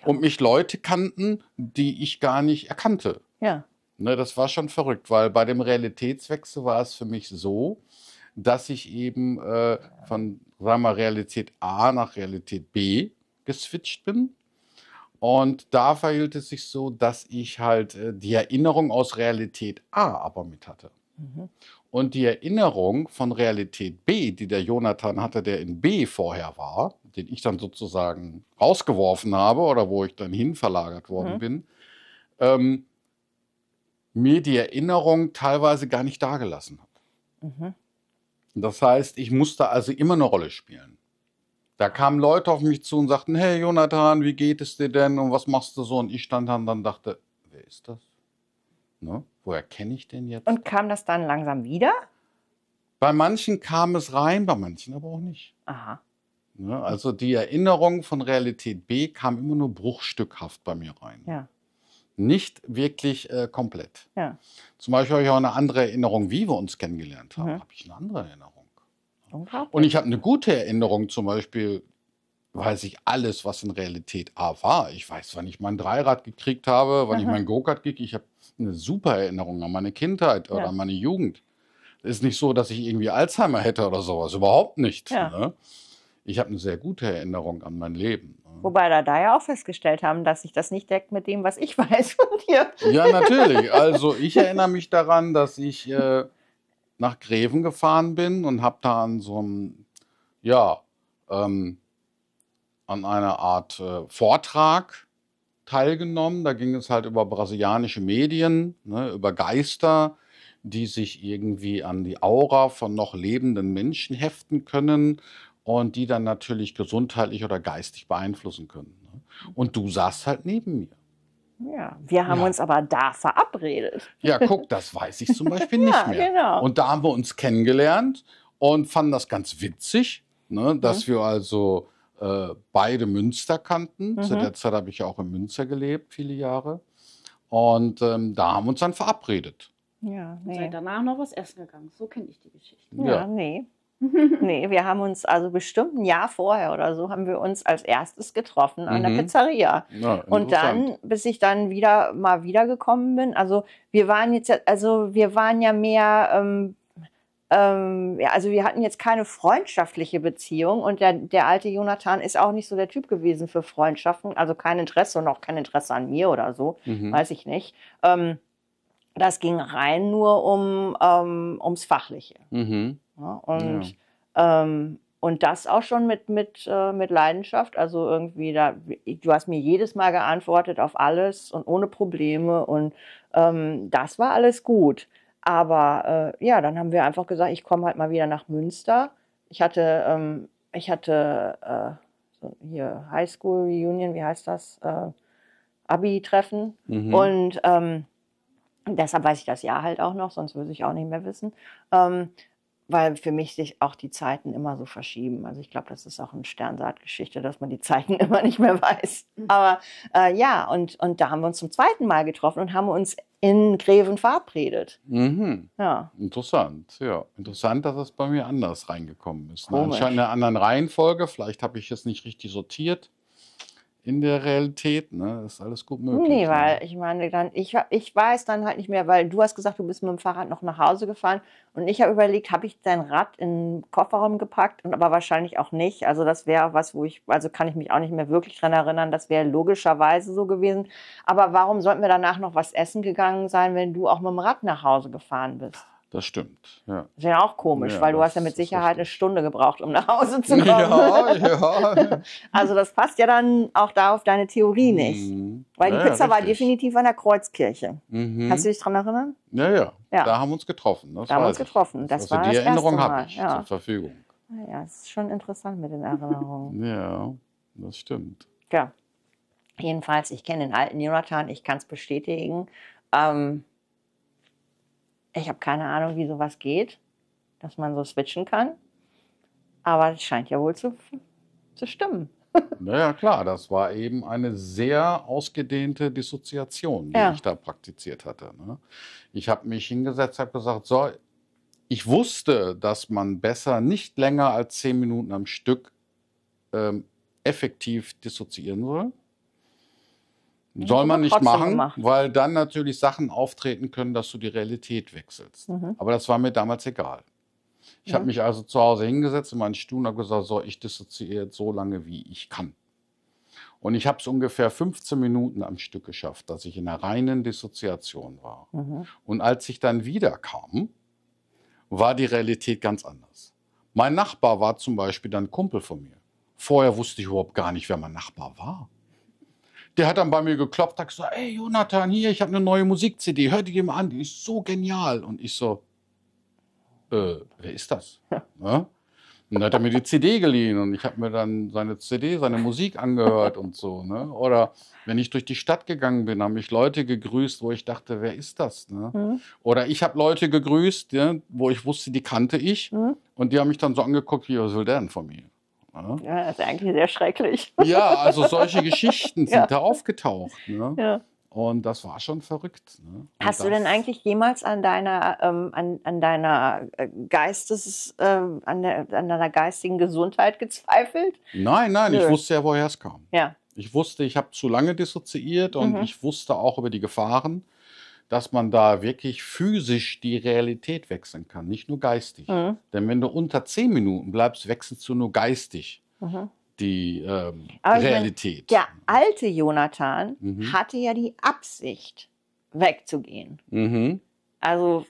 und mich Leute kannten, die ich gar nicht erkannte. Ja. Ne, das war schon verrückt, weil bei dem Realitätswechsel war es für mich so, dass ich eben von, sagen wir mal, Realität A nach Realität B geswitcht bin. Und da verhielt es sich so, dass ich halt die Erinnerung aus Realität A aber mit hatte. Und die Erinnerung von Realität B, die der Jonathan hatte, der in B vorher war, den ich dann sozusagen rausgeworfen habe oder wo ich dann hin verlagert worden bin, mir die Erinnerung teilweise gar nicht dagelassen hat. Das heißt, ich musste also immer eine Rolle spielen. Da kamen Leute auf mich zu und sagten, hey Jonathan, wie geht es dir denn und was machst du so? Und ich stand dann und dachte, wer ist das? Ne? Woher kenne ich den jetzt? Und kam das dann langsam wieder? Bei manchen kam es rein, bei manchen aber auch nicht. Aha. Ne? Also die Erinnerung von Realität B kam immer nur bruchstückhaft bei mir rein. Ja. Nicht wirklich komplett. Ja. Zum Beispiel habe ich auch eine andere Erinnerung, wie wir uns kennengelernt haben. Habe ich eine andere Erinnerung. Unglaublich. Und ich habe eine gute Erinnerung, zum Beispiel weiß ich alles, was in Realität A war. Ich weiß, wann ich mein Dreirad gekriegt habe, wann ich mein Go-Kart gekriegt habe. Ich habe eine super Erinnerung an meine Kindheit oder an meine Jugend. Es ist nicht so, dass ich irgendwie Alzheimer hätte oder sowas. Überhaupt nicht. Ja. Ne? Ich habe eine sehr gute Erinnerung an mein Leben. Wobei da ja auch festgestellt haben, dass sich das nicht deckt mit dem, was ich weiß von dir. Ja, natürlich. Also ich erinnere mich daran, dass ich nach Greven gefahren bin und habe da an so einem, an einer Art Vortrag teilgenommen. Da ging es halt über brasilianische Medien, ne, über Geister, die sich irgendwie an die Aura von noch lebenden Menschen heften können und die dann natürlich gesundheitlich oder geistig beeinflussen können. Ne? Und du saßt halt neben mir. Ja, wir haben uns aber da verabredet. Ja, guck, das weiß ich zum Beispiel nicht mehr. Genau. Und da haben wir uns kennengelernt und fanden das ganz witzig, ne, dass wir also beide Münster kannten. Zu der Zeit habe ich ja auch in Münster gelebt, viele Jahre. Und da haben wir uns dann verabredet. Ja, Und seid danach noch was essen gegangen. So kenne ich die Geschichte. Ja, nee. Nee, wir haben uns also bestimmt ein Jahr vorher oder so haben wir uns als erstes getroffen an der Pizzeria. Ja, und dann, bis ich dann mal wiedergekommen bin, also wir waren ja mehr, also wir hatten jetzt keine freundschaftliche Beziehung und der alte Jonathan ist auch nicht so der Typ gewesen für Freundschaften, also kein Interesse und auch kein Interesse an mir oder so, weiß ich nicht. Das ging rein nur ums Fachliche. Ja, und das auch schon mit Leidenschaft. Also irgendwie, du hast mir jedes Mal geantwortet auf alles und ohne Probleme. Und das war alles gut. Aber dann haben wir einfach gesagt, ich komme halt mal wieder nach Münster. Ich hatte hier Highschool Reunion, wie heißt das? Abi-Treffen. Und deshalb weiß ich das Jahr halt auch noch, sonst würde ich auch nicht mehr wissen. Weil für mich sich auch die Zeiten immer so verschieben. Also ich glaube, das ist auch eine Sternsaatgeschichte, dass man die Zeiten immer nicht mehr weiß. Aber und da haben wir uns zum zweiten Mal getroffen und haben uns in Greven verabredet. Ja. Interessant, ja. Interessant, dass es bei mir anders reingekommen ist. Ne? Komisch. Anscheinend in einer anderen Reihenfolge. Vielleicht habe ich es nicht richtig sortiert in der Realität. Ne? Das ist alles gut möglich. Nee, weil ich meine, ich weiß dann halt nicht mehr, weil du hast gesagt, du bist mit dem Fahrrad noch nach Hause gefahren und ich habe überlegt, habe ich dein Rad in den Kofferraum gepackt, aber wahrscheinlich auch nicht. Also das wäre was, also kann ich mich auch nicht mehr wirklich dran erinnern, das wäre logischerweise so gewesen. Aber warum sollten wir danach noch was essen gegangen sein, wenn du auch mit dem Rad nach Hause gefahren bist? Das stimmt, ja. Das wäre auch komisch, Ja, weil du hast ja das mit ist Sicherheit eine richtig. Stunde gebraucht, um nach Hause zu kommen. Ja. Also das passt ja dann auch da auf deine Theorie nicht. Weil die Ja, Pizza war richtig. definitiv an der Kreuzkirche. Kannst du dich daran erinnern? Ja. Ja. Da haben wir uns getroffen. Das Da haben wir weiß uns ich. getroffen. Das Also war die das erste Erinnerung Mal. habe ich Ja. zur Verfügung. Ja, es ist schon interessant mit den Erinnerungen. Ja, das stimmt. Ja. Jedenfalls, ich kenne den alten Jonathan, ich kann es bestätigen. Ich habe keine Ahnung, wie sowas geht, dass man so switchen kann. Aber es scheint ja wohl zu stimmen. Naja, klar, das war eben eine sehr ausgedehnte Dissoziation, die Ja. ich da praktiziert hatte. Ne? Ich habe mich hingesetzt, habe gesagt, so, ich wusste, dass man besser nicht länger als 10 Minuten am Stück effektiv dissoziieren soll. Soll man nicht trotzdem machen, gemacht. weil dann natürlich Sachen auftreten können, dass du die Realität wechselst. Aber das war mir damals egal. Ich habe mich also zu Hause hingesetzt in meinen Stuhl und habe gesagt, so, ich dissoziiere jetzt so lange, wie ich kann. Und ich habe es ungefähr 15 Minuten am Stück geschafft, dass ich in einer reinen Dissoziation war. Und als ich dann wiederkam, war die Realität ganz anders. Mein Nachbar war zum Beispiel dann ein Kumpel von mir. Vorher wusste ich überhaupt gar nicht, wer mein Nachbar war. Der hat dann bei mir geklopft, hat gesagt, ey Jonathan, hier, ich habe eine neue Musik-CD, hör die mal an, die ist so genial. Und ich so, wer ist das? Ja? Und dann hat er mir die CD geliehen und ich habe mir dann seine CD, seine Musik angehört und so. Ne? Oder wenn ich durch die Stadt gegangen bin, haben mich Leute gegrüßt, wo ich dachte, wer ist das? Ne? Oder ich habe Leute gegrüßt, ja, wo ich wusste, die kannte ich. Und die haben mich dann so angeguckt, wie, was will der denn von mir? Ja? Ja, das ist eigentlich sehr schrecklich. Ja, also solche Geschichten sind da aufgetaucht. Ne? Ja. Und das war schon verrückt. Ne? Hast du denn eigentlich jemals an deiner, an deiner an deiner geistigen Gesundheit gezweifelt? Nein, ich wusste ja, woher es kam. Ja. Ich wusste, ich habe zu lange dissoziiert und ich wusste auch über die Gefahren, dass man da wirklich physisch die Realität wechseln kann, nicht nur geistig. Denn wenn du unter 10 Minuten bleibst, wechselst du nur geistig die Realität. Der alte Jonathan hatte ja die Absicht, wegzugehen. Also,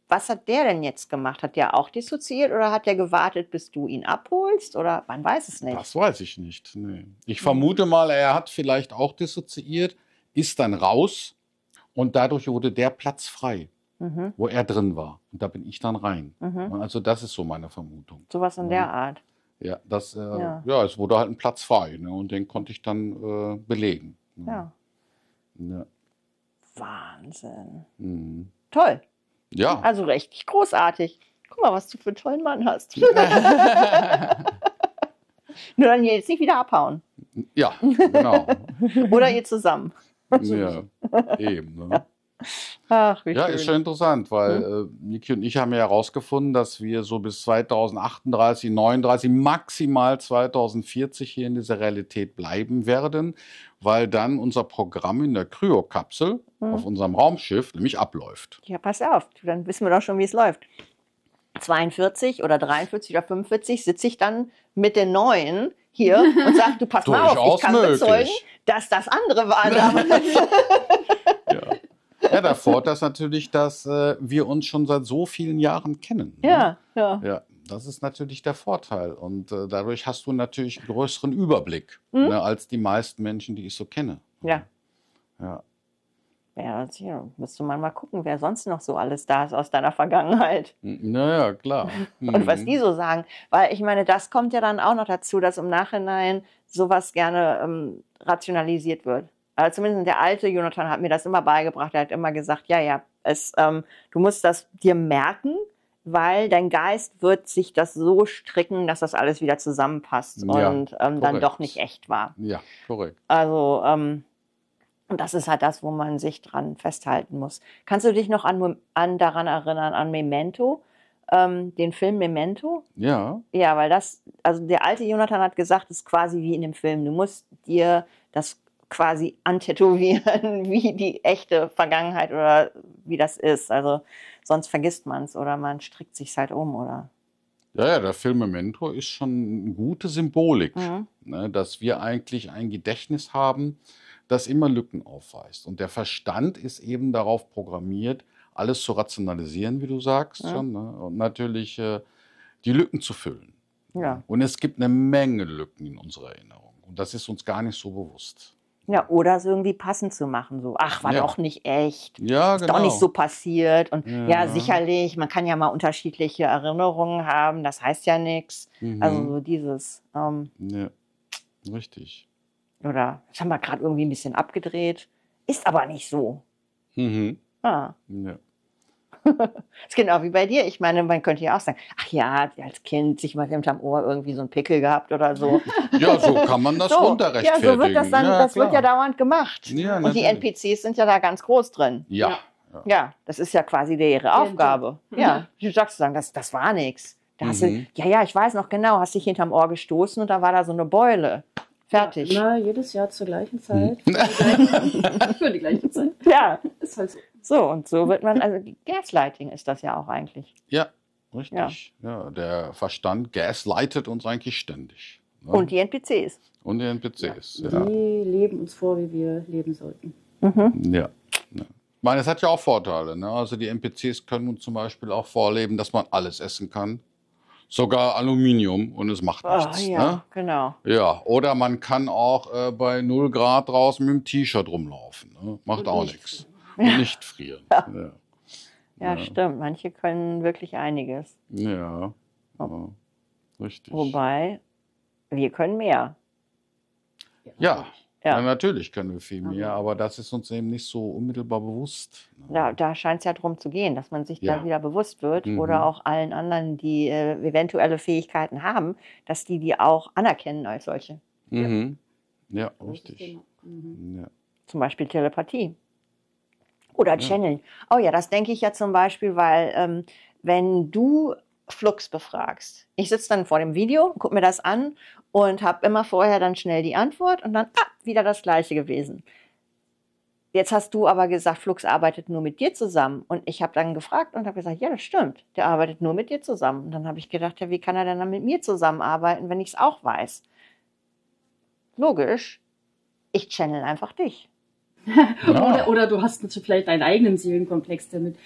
was hat der denn jetzt gemacht? Hat der auch dissoziiert oder hat der gewartet, bis du ihn abholst? Oder man weiß es nicht. Das weiß ich nicht. Nee. Ich vermute mal, er hat vielleicht auch dissoziiert, ist dann raus und dadurch wurde der Platz frei, wo er drin war. Und da bin ich dann rein. Also das ist so meine Vermutung. Sowas in der Art. Ja, es wurde halt ein Platz frei, ne, und den konnte ich dann belegen. Ja. Ja. Wahnsinn. Toll. Ja. Also richtig großartig. Guck mal, was du für einen tollen Mann hast. Nur dann jetzt nicht wieder abhauen. Ja, genau. Oder ihr zusammen. Ja, eben. Ne? Ach, wie Ja, schön. ist schon interessant, weil Niki und ich haben ja herausgefunden, dass wir so bis 2038, 39, maximal 2040 hier in dieser Realität bleiben werden, weil dann unser Programm in der Kryokapsel auf unserem Raumschiff nämlich abläuft. Ja, pass auf, dann wissen wir doch schon, wie es läuft. 42 oder 43 oder 45 sitze ich dann mit den Neuen hier und sage, du pass mal auf, ich kann bezeugen, dass das andere war damals. Ja, der Vorteil ist natürlich, dass wir uns schon seit so vielen Jahren kennen. Ne? Ja, das ist natürlich der Vorteil. Und dadurch hast du natürlich einen größeren Überblick als die meisten Menschen, die ich so kenne. Ja. Ja. Ja, müsste man mal gucken, wer sonst noch so alles da ist aus deiner Vergangenheit. Naja, klar. Und was die so sagen. Weil ich meine, das kommt ja dann auch noch dazu, dass im Nachhinein sowas gerne rationalisiert wird. Also zumindest der alte Jonathan hat mir das immer beigebracht. Er hat immer gesagt, du musst das dir merken, weil dein Geist wird sich das so stricken, dass das alles wieder zusammenpasst und dann doch nicht echt war. Ja, korrekt. Also das ist halt das, wo man sich dran festhalten muss. Kannst du dich noch daran erinnern, an Memento, den Film Memento? Ja. Ja, weil also der alte Jonathan hat gesagt, es ist quasi wie in dem Film. Du musst dir das quasi antätowieren, wie die echte Vergangenheit oder wie das ist. Also sonst vergisst man es oder man strickt sich halt um, oder? Ja, der Film Memento ist schon eine gute Symbolik, ne, dass wir eigentlich ein Gedächtnis haben, das immer Lücken aufweist. Und der Verstand ist eben darauf programmiert, alles zu rationalisieren, wie du sagst, schon, ne? Und natürlich die Lücken zu füllen. Ja. Und es gibt eine Menge Lücken in unserer Erinnerung. Und das ist uns gar nicht so bewusst. Ja, oder es irgendwie passend zu machen. So, ach, war doch nicht echt. Ja, ist genau. doch nicht so passiert. Und ja, sicherlich, man kann ja mal unterschiedliche Erinnerungen haben. Das heißt ja nichts. Also so dieses. Ja, richtig. Oder das haben wir gerade irgendwie ein bisschen abgedreht. Ist aber nicht so. Ja. Ist genau wie bei dir. Ich meine, man könnte ja auch sagen, ach ja, als Kind sich mal hinterm Ohr irgendwie so einen Pickel gehabt oder so. Ja, so kann man das runterrechtfertigen. Ja, so wird das dann, das wird ja dauernd gemacht. Ja, und die NPCs sind ja da ganz groß drin. Ja. Ja, das ist ja quasi ihre Aufgabe. Ja, du sagst dann, das war nichts. Da hast du, ich weiß noch genau, hast dich hinterm Ohr gestoßen und da war da so eine Beule. Fertig. Ja, jedes Jahr zur gleichen Zeit. Für die gleiche Zeit. Ja. Ist halt so. So, und so wird man, also Gaslighting ist das ja auch eigentlich. Ja, richtig. Ja, der Verstand gaslightet uns eigentlich ständig. Ne? Und die NPCs. Und die NPCs, Die ja. leben uns vor, wie wir leben sollten. Ja. Ich meine, es hat ja auch Vorteile. Ne? Also die NPCs können uns zum Beispiel auch vorleben, dass man alles essen kann. Sogar Aluminium und es macht nichts. Ja, Ne? genau. Ja, oder man kann auch bei 0 Grad draußen mit dem T-Shirt rumlaufen. Ne? Macht Und auch nicht nichts. Und nicht frieren. Ja. Ja, stimmt. Manche können wirklich einiges. Ja. Ja. Richtig. Wobei, wir können mehr. Ja. Ja. Ja, natürlich können wir viel mehr, aber das ist uns eben nicht so unmittelbar bewusst. Ne? Da scheint es ja darum zu gehen, dass man sich Ja. da wieder bewusst wird Mhm. oder auch allen anderen, die eventuelle Fähigkeiten haben, dass die auch anerkennen als solche. Mhm. Ja, Großes richtig. Thema. Mhm. Ja. Zum Beispiel Telepathie. Oder Channeln. Oh ja, das denke ich ja zum Beispiel, weil wenn du Flux befragst, ich sitze dann vor dem Video, gucke mir das an und habe immer vorher dann schnell die Antwort und dann wieder das Gleiche gewesen. Jetzt hast du aber gesagt, Flux arbeitet nur mit dir zusammen. Und ich habe dann gefragt und habe gesagt, ja, das stimmt. Der arbeitet nur mit dir zusammen. Und dann habe ich gedacht, ja, wie kann er denn dann mit mir zusammenarbeiten, wenn ich es auch weiß? Logisch, ich channel einfach dich. Ja. Oder du hast natürlich vielleicht deinen eigenen Seelenkomplex, der mit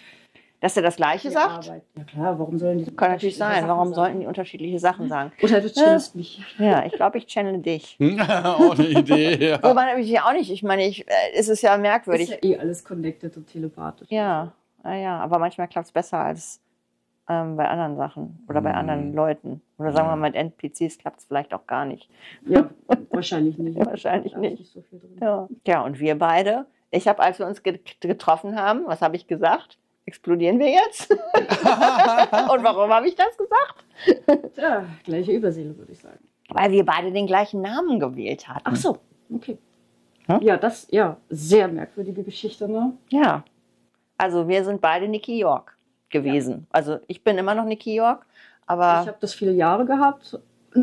Dass er das Gleiche dir sagt? arbeitet. Ja klar, warum sollen die Kann natürlich sein. unterschiedliche Warum Sachen sollten die sagen? unterschiedliche Sachen sagen? Oder du chillst mich. Ja, ich glaube, ich channel dich. Auch eine Idee, ja. Wobei ich ja auch nicht. Ich meine, es ist ja merkwürdig. Ist ja eh alles connected und telepathisch. Ja, aber manchmal klappt es besser als bei anderen Sachen oder bei anderen Leuten. Oder sagen wir mal, mit NPCs klappt es vielleicht auch gar nicht. Ja, wahrscheinlich nicht. Wahrscheinlich Da ist nicht. so viel drin. Ja, und wir beide, ich habe, als wir uns getroffen haben, was habe ich gesagt? Explodieren wir jetzt? Und warum habe ich das gesagt? Ja, gleiche Überseele, würde ich sagen. Weil wir beide den gleichen Namen gewählt hatten. Ach so, okay. Hm? Ja, sehr merkwürdige Geschichte, ne? Ja. Also wir sind beide Nicky York gewesen. Also ich bin immer noch Nicky York, aber Ich habe das viele Jahre gehabt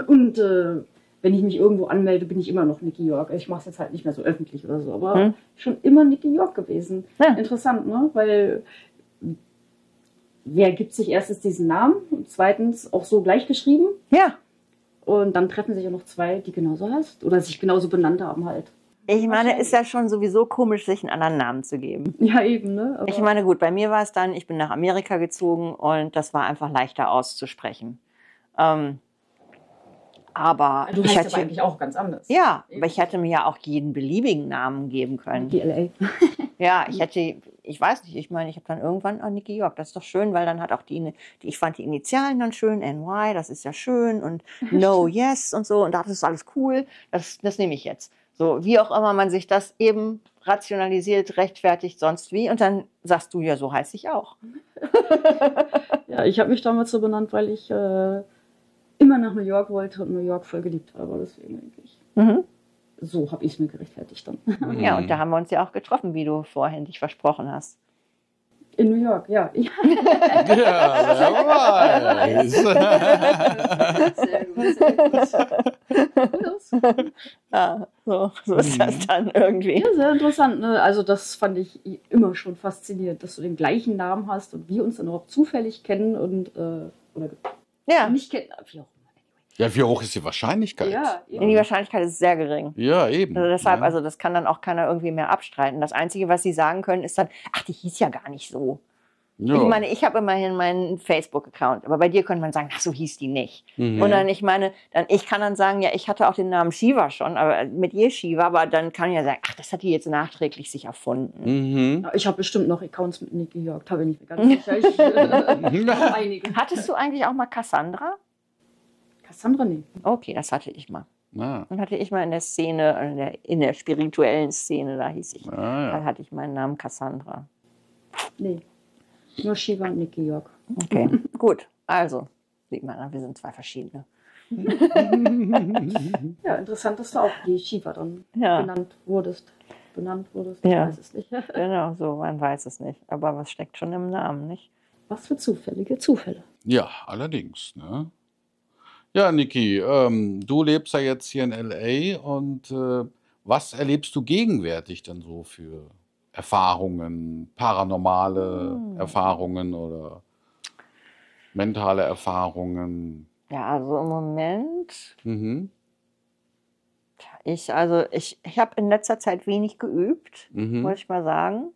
und wenn ich mich irgendwo anmelde, bin ich immer noch Nicky York. Ich mache es jetzt halt nicht mehr so öffentlich oder so, aber schon immer Nicky York gewesen. Ja. Interessant, ne? Weil wer gibt sich erstens diesen Namen und zweitens auch so gleich geschrieben ja. und dann treffen sich ja noch zwei, die genauso heißt oder sich genauso benannt haben halt. Ich meine, ist ja schon sowieso komisch, sich einen anderen Namen zu geben. Ja, eben, ne? Aber Ich meine, gut, bei mir war es dann, ich bin nach Amerika gezogen und das war einfach leichter auszusprechen. Aber du ich heißt aber hätte, eigentlich auch ganz anders. ja, aber ich hätte mir ja auch jeden beliebigen Namen geben können. Die LA. Ja, ich weiß nicht, ich meine, ich habe dann irgendwann Nicky York, das ist doch schön, weil dann hat auch ich fand die Initialen dann schön, NY, das ist ja schön und No, Yes und so und das ist alles cool, das nehme ich jetzt. So, wie auch immer man sich das eben rationalisiert, rechtfertigt, sonst wie und dann sagst du, ja, so heiße ich auch. Ja, ich habe mich damals so benannt, weil ich immer nach New York wollte und New York voll geliebt habe. Deswegen eigentlich. So habe ich es mir gerechtfertigt dann. Ja, und da haben wir uns ja auch getroffen, wie du vorhin dich versprochen hast. In New York, ja. Ja, wer weiß. Sehr gut, sehr gut. Ja, so ist das dann irgendwie. Ja, sehr interessant. Ne? Also das fand ich immer schon faszinierend, dass du den gleichen Namen hast und wir uns dann auch zufällig kennen und oder Ja, nicht kennen, wie auch immer. Ja, wie hoch ist die Wahrscheinlichkeit? Ja, die Wahrscheinlichkeit ist sehr gering. Ja, eben. Also deshalb, Ja. also das kann dann auch keiner irgendwie mehr abstreiten. Das Einzige, was sie sagen können, ist dann, ach, die hieß ja gar nicht so. Ja. Ich meine, ich habe immerhin meinen Facebook-Account, aber bei dir könnte man sagen, ach, so hieß die nicht. Mhm. Und dann, ich kann dann sagen, ja, ich hatte auch den Namen Shiva schon, aber mit ihr Shiva, aber dann kann ich ja sagen, ach, das hat die jetzt nachträglich sich erfunden. Mhm. Ich habe bestimmt noch Accounts mit Nicky York, da bin ich mir ganz sicher. Ich habe einige. Hattest du eigentlich auch mal Cassandra? Cassandra, nee. Okay, das hatte ich mal. Ah, Dann hatte ich mal in der Szene, in der spirituellen Szene, da hieß ich, da ja. hatte ich meinen Namen Cassandra. Nee. Nur Shiva und Nicky York. Okay, gut. Also, sieht man, wir sind zwei verschiedene. Ja, interessant, dass du auch die Shiva dann Ja. benannt wurdest. Ich Ja. weiß es nicht. Genau, so, man weiß es nicht. Aber was steckt schon im Namen, nicht? Was für zufällige Zufälle. Ja, allerdings. Ne? Ja, Niki, du lebst ja jetzt hier in LA und was erlebst du gegenwärtig denn so für Erfahrungen, paranormale Erfahrungen oder mentale Erfahrungen? Ja, also im Moment Mhm. ich habe in letzter Zeit wenig geübt, muss ich mal sagen.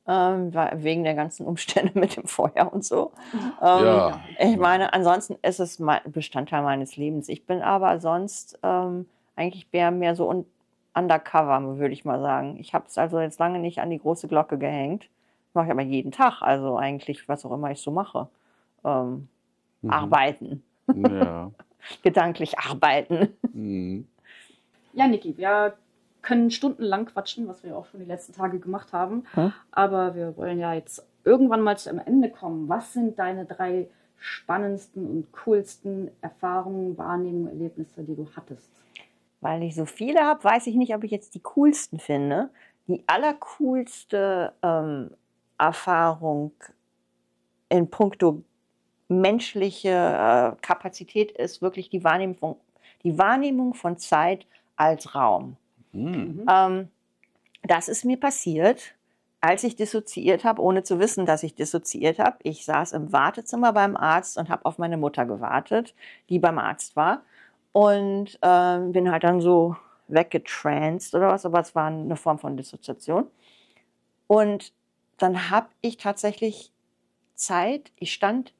Wegen der ganzen Umstände mit dem Feuer und so. Ja. Ich meine, ansonsten ist es Bestandteil meines Lebens. Ich bin aber sonst eigentlich mehr so undercover, würde ich mal sagen. Ich habe es also jetzt lange nicht an die große Glocke gehängt. Mache ich aber jeden Tag, also eigentlich, was auch immer ich so mache. Arbeiten. Ja. Gedanklich arbeiten. Mhm. Ja, Niki, wir können stundenlang quatschen, was wir auch schon die letzten Tage gemacht haben. Aber wir wollen ja jetzt irgendwann mal zu einem Ende kommen. Was sind deine 3 spannendsten und coolsten Erfahrungen, Wahrnehmungen, Erlebnisse, die du hattest? Weil ich so viele habe, weiß ich nicht, ob ich jetzt die coolsten finde. Die allercoolste Erfahrung in puncto menschliche Kapazität ist wirklich die Wahrnehmung von Zeit als Raum. Das ist mir passiert, als ich dissoziiert habe, ohne zu wissen, dass ich dissoziiert habe. Ich saß im Wartezimmer beim Arzt und habe auf meine Mutter gewartet, die beim Arzt war. Und bin halt dann so weggetranced oder was, aber es war eine Form von Dissoziation. Und dann habe ich tatsächlich Zeit, ich stand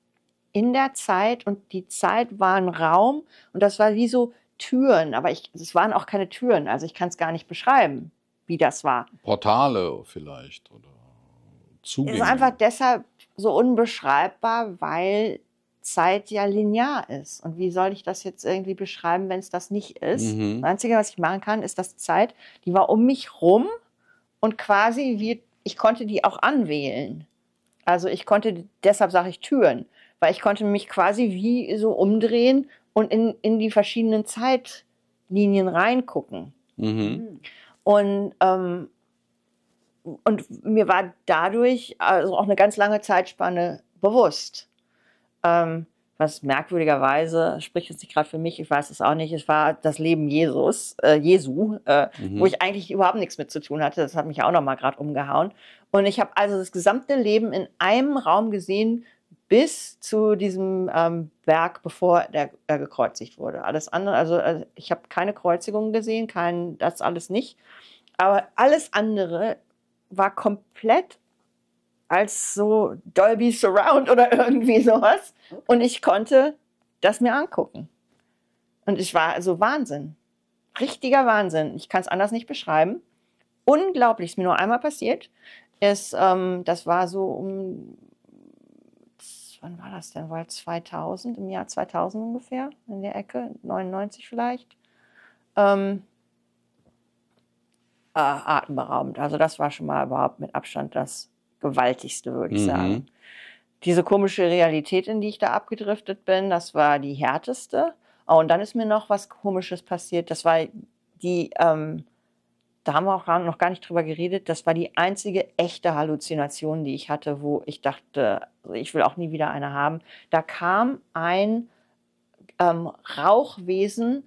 in der Zeit und die Zeit war ein Raum und das war wie so Türen, aber es waren auch keine Türen, also ich kann es gar nicht beschreiben, wie das war. Portale vielleicht oder Zugänge. Es ist einfach deshalb so unbeschreibbar, weil Zeit ja linear ist. Und wie soll ich das jetzt irgendwie beschreiben, wenn es das nicht ist? Das Einzige, was ich machen kann, ist, dass Zeit, die war um mich rum und quasi, ich konnte die auch anwählen. Also deshalb sage ich Türen, weil ich konnte mich quasi wie so umdrehen und in die verschiedenen Zeitlinien reingucken. Und mir war dadurch also auch eine ganz lange Zeitspanne bewusst. Was merkwürdigerweise, spricht jetzt nicht gerade für mich, ich weiß es auch nicht, es war das Leben Jesu, wo ich eigentlich überhaupt nichts mit zu tun hatte. Das hat mich auch noch mal gerade umgehauen. Und ich habe also das gesamte Leben in einem Raum gesehen, bis zu diesem Berg, bevor er gekreuzigt wurde. Alles andere, also ich habe keine Kreuzigung gesehen, das alles nicht. Aber alles andere war komplett als so Dolby Surround oder irgendwie sowas. Und ich konnte das mir angucken. Und es war also Wahnsinn. Richtiger Wahnsinn. Ich kann es anders nicht beschreiben. Unglaublich, ist mir nur einmal passiert. Das war so wann war das denn? War 2000, im Jahr 2000 ungefähr, in der Ecke, 99 vielleicht. Atemberaubend. Also das war schon mal überhaupt mit Abstand das Gewaltigste, würde ich sagen. Diese komische Realität, in die ich da abgedriftet bin, das war die härteste. Oh, und dann ist mir noch was Komisches passiert. Das war da haben wir auch noch gar nicht drüber geredet, das war die einzige echte Halluzination, die ich hatte, wo ich dachte, ich will auch nie wieder eine haben. Da kam ein Rauchwesen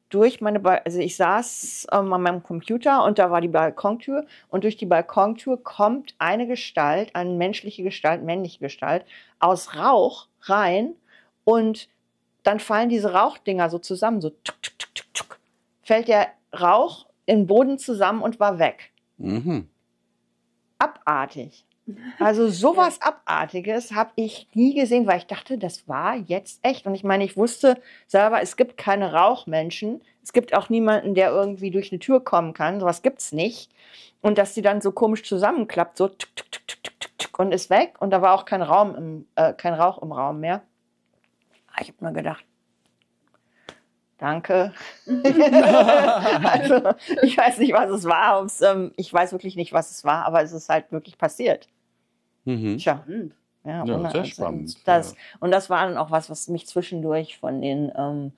durch also ich saß an meinem Computer und da war die Balkontür und durch die Balkontür kommt eine Gestalt, eine menschliche Gestalt, männliche Gestalt, aus Rauch rein und dann fallen diese Rauchdinger so zusammen, so tuk, tuk, tuk, tuk, tuk, fällt der Rauch im Boden zusammen und war weg. Abartig. Also sowas Abartiges habe ich nie gesehen, weil ich dachte, das war jetzt echt. Und ich meine, ich wusste selber, es gibt keine Rauchmenschen. Es gibt auch niemanden, der irgendwie durch eine Tür kommen kann. Sowas gibt es nicht. Und dass die dann so komisch zusammenklappt, so tuk, tuk, tuk, tuk, tuk, tuk, und ist weg. Und da war auch kein Rauch im Raum mehr. Ich habe nur gedacht, danke. Also, ich weiß nicht, was es war. Ich weiß wirklich nicht, was es war, aber es ist halt wirklich passiert. Tja. Ja, sehr spannend. Und das war dann auch was mich zwischendurch von den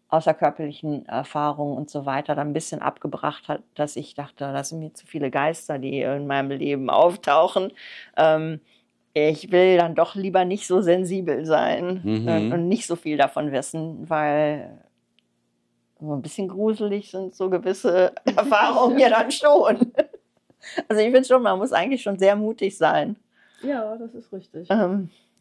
außerkörperlichen Erfahrungen und so weiter dann ein bisschen abgebracht hat, dass ich dachte, das sind mir zu viele Geister, die in meinem Leben auftauchen. Ich will dann doch lieber nicht so sensibel sein und nicht so viel davon wissen, weil so ein bisschen gruselig sind so gewisse Erfahrungen ja dann schon. Also ich finde schon, man muss eigentlich schon sehr mutig sein. Ja, das ist richtig.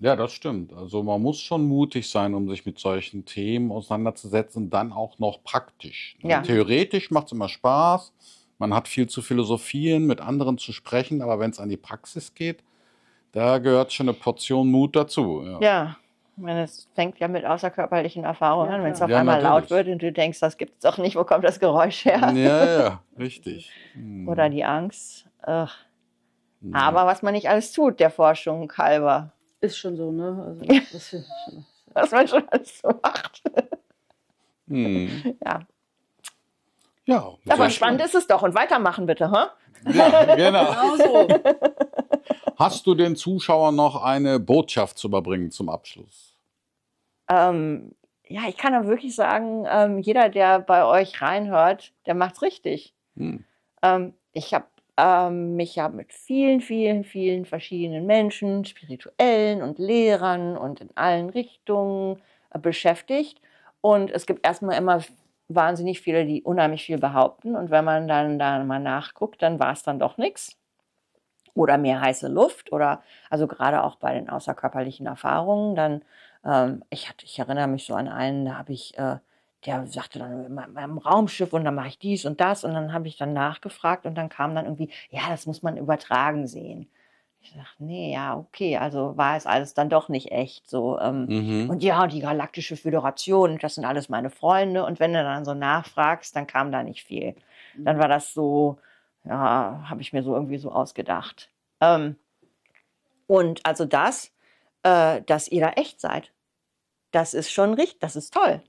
Ja, das stimmt. Also man muss schon mutig sein, um sich mit solchen Themen auseinanderzusetzen, dann auch noch praktisch. Ne? Ja. Theoretisch macht es immer Spaß, man hat viel zu philosophieren, mit anderen zu sprechen, aber wenn es an die Praxis geht, da gehört schon eine Portion Mut dazu. Ja. Ja, ich meine, es fängt ja mit außerkörperlichen Erfahrungen Ja, an. Wenn es klar. auf Ja, einmal laut natürlich. wird und du denkst, das gibt's doch nicht, wo kommt das Geräusch her? Ja, richtig. Oder die Angst. Ach. Mhm. Aber was man nicht alles tut, der Forschung halber. Ist schon so, ne? Also, das ist schon, Was man schon alles so macht. Mhm. Ja. Ja, Aber sehr spannend ist es doch. Und weitermachen bitte, hä? Ja, genau. genau so. Hast du den Zuschauern noch eine Botschaft zu überbringen zum Abschluss? Ja, ich kann auch wirklich sagen, jeder, der bei euch reinhört, der macht's richtig. Hm. Ich habe mich ja mit vielen, vielen, vielen verschiedenen Menschen, Spirituellen und Lehrern und in allen Richtungen beschäftigt. Und es gibt erstmal immer wahnsinnig viele, die unheimlich viel behaupten. Und wenn man dann da mal nachguckt, dann war es dann doch nichts. Oder mehr heiße Luft. Oder also gerade auch bei den außerkörperlichen Erfahrungen. Dann, ich erinnere mich so an einen, da habe ich der sagte dann in meinem Raumschiff und dann mache ich dies und das und dann habe ich dann nachgefragt und dann kam dann irgendwie, ja, das muss man übertragen sehen. Ich dachte, nee, ja, okay, also war es alles dann doch nicht echt so. Und ja, die Galaktische Föderation, das sind alles meine Freunde und wenn du dann so nachfragst, dann kam da nicht viel. Dann war das so, ja, habe ich mir so irgendwie so ausgedacht. Und also das, dass ihr da echt seid, das ist schon richtig, das ist toll.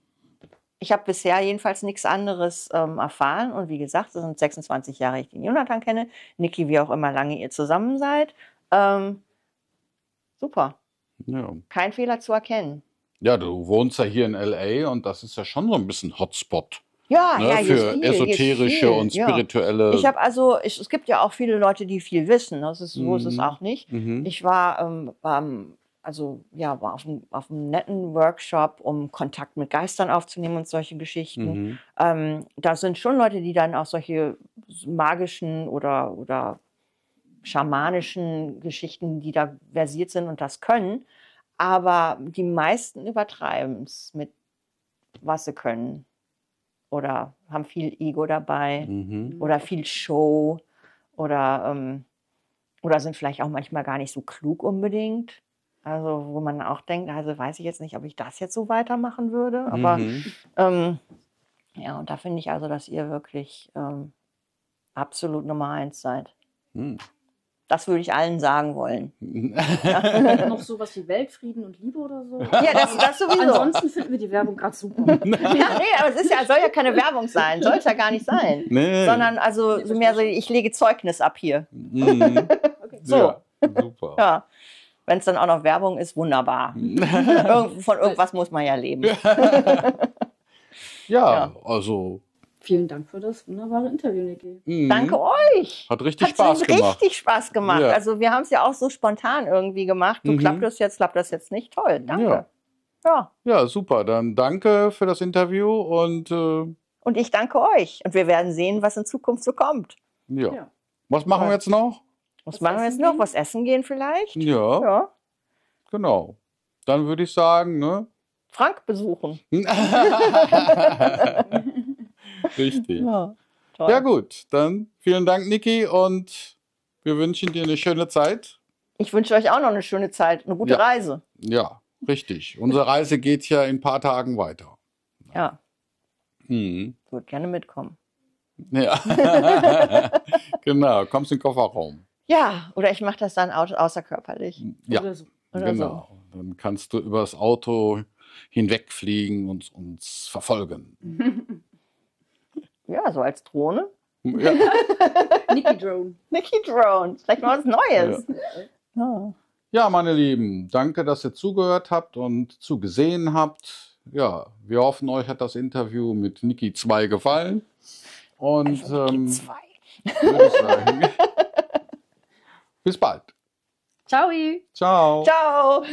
Ich habe bisher jedenfalls nichts anderes erfahren. Und wie gesagt, es sind 26 Jahre, ich den Jonathan kenne. Niki, wie auch immer lange ihr zusammen seid. Super. Ja. Kein Fehler zu erkennen. Ja, du wohnst ja hier in LA und das ist ja schon so ein bisschen Hotspot. Ja, Ne, ja, hier ist für viel, hier ist esoterische viel, und ja. spirituelle. Ich habe also, es gibt ja auch viele Leute, die viel wissen. Das ist, so ist es auch nicht. Mhm. Ich war, war auf einem netten Workshop, um Kontakt mit Geistern aufzunehmen und solche Geschichten. Da sind schon Leute, die dann auch solche magischen oder schamanischen Geschichten, die da versiert sind und das können. Aber die meisten übertreiben es mit, was sie können. Oder haben viel Ego dabei. Oder viel Show. Oder sind vielleicht auch manchmal gar nicht so klug unbedingt. Also wo man auch denkt, also weiß ich jetzt nicht, ob ich das jetzt so weitermachen würde. Aber ja, und da finde ich also, dass ihr wirklich absolut Nummer 1 seid. Das würde ich allen sagen wollen. Noch sowas wie Weltfrieden und Liebe oder so. Ja, das sowieso. Ansonsten finden wir die Werbung gerade super. Ja, nee, aber es soll ja keine Werbung sein. Soll es ja gar nicht sein. Nee. Sondern also so mehr so, ich lege Zeugnis ab hier. So. Ja, super. Ja. Wenn es dann auch noch Werbung ist, wunderbar. Von irgendwas muss man ja leben. Ja, also. Vielen Dank für das wunderbare Interview, Niki. Danke euch. Hat richtig Hat Spaß gemacht. richtig Spaß gemacht. Ja. Also wir haben es ja auch so spontan irgendwie gemacht. Du klappt das jetzt nicht. Toll, danke. Ja. Ja, super. Dann danke für das Interview und Und ich danke euch. Und wir werden sehen, was in Zukunft so kommt. ja. Ja. Was machen wir jetzt noch? Was machen wir jetzt noch? Was essen gehen vielleicht? Ja, Ja. genau. Dann würde ich sagen, ne? Frank besuchen. Richtig. Ja, toll. Ja gut, dann vielen Dank, Niki, und wir wünschen dir eine schöne Zeit. Ich wünsche euch auch noch eine schöne Zeit, eine gute Ja. Reise. Ja, richtig. Unsere Reise geht ja in ein paar Tagen weiter. Ja, Mhm. ich würde gerne mitkommen. Ja. Genau, kommst in den Kofferraum. Ja, oder ich mache das dann außerkörperlich. Ja, Oder so. Oder genau. Dann kannst du übers Auto hinwegfliegen und uns verfolgen. Ja, so als Drohne. Ja. Niki Drone. Niki Drone, vielleicht mal was Neues. Ja. Ja, meine Lieben, danke, dass ihr zugehört habt und zugesehen habt. Ja, wir hoffen, euch hat das Interview mit Niki 2 gefallen. Und Niki 2. würde ich sagen, bis bald. Ciao. Ciao. Ciao.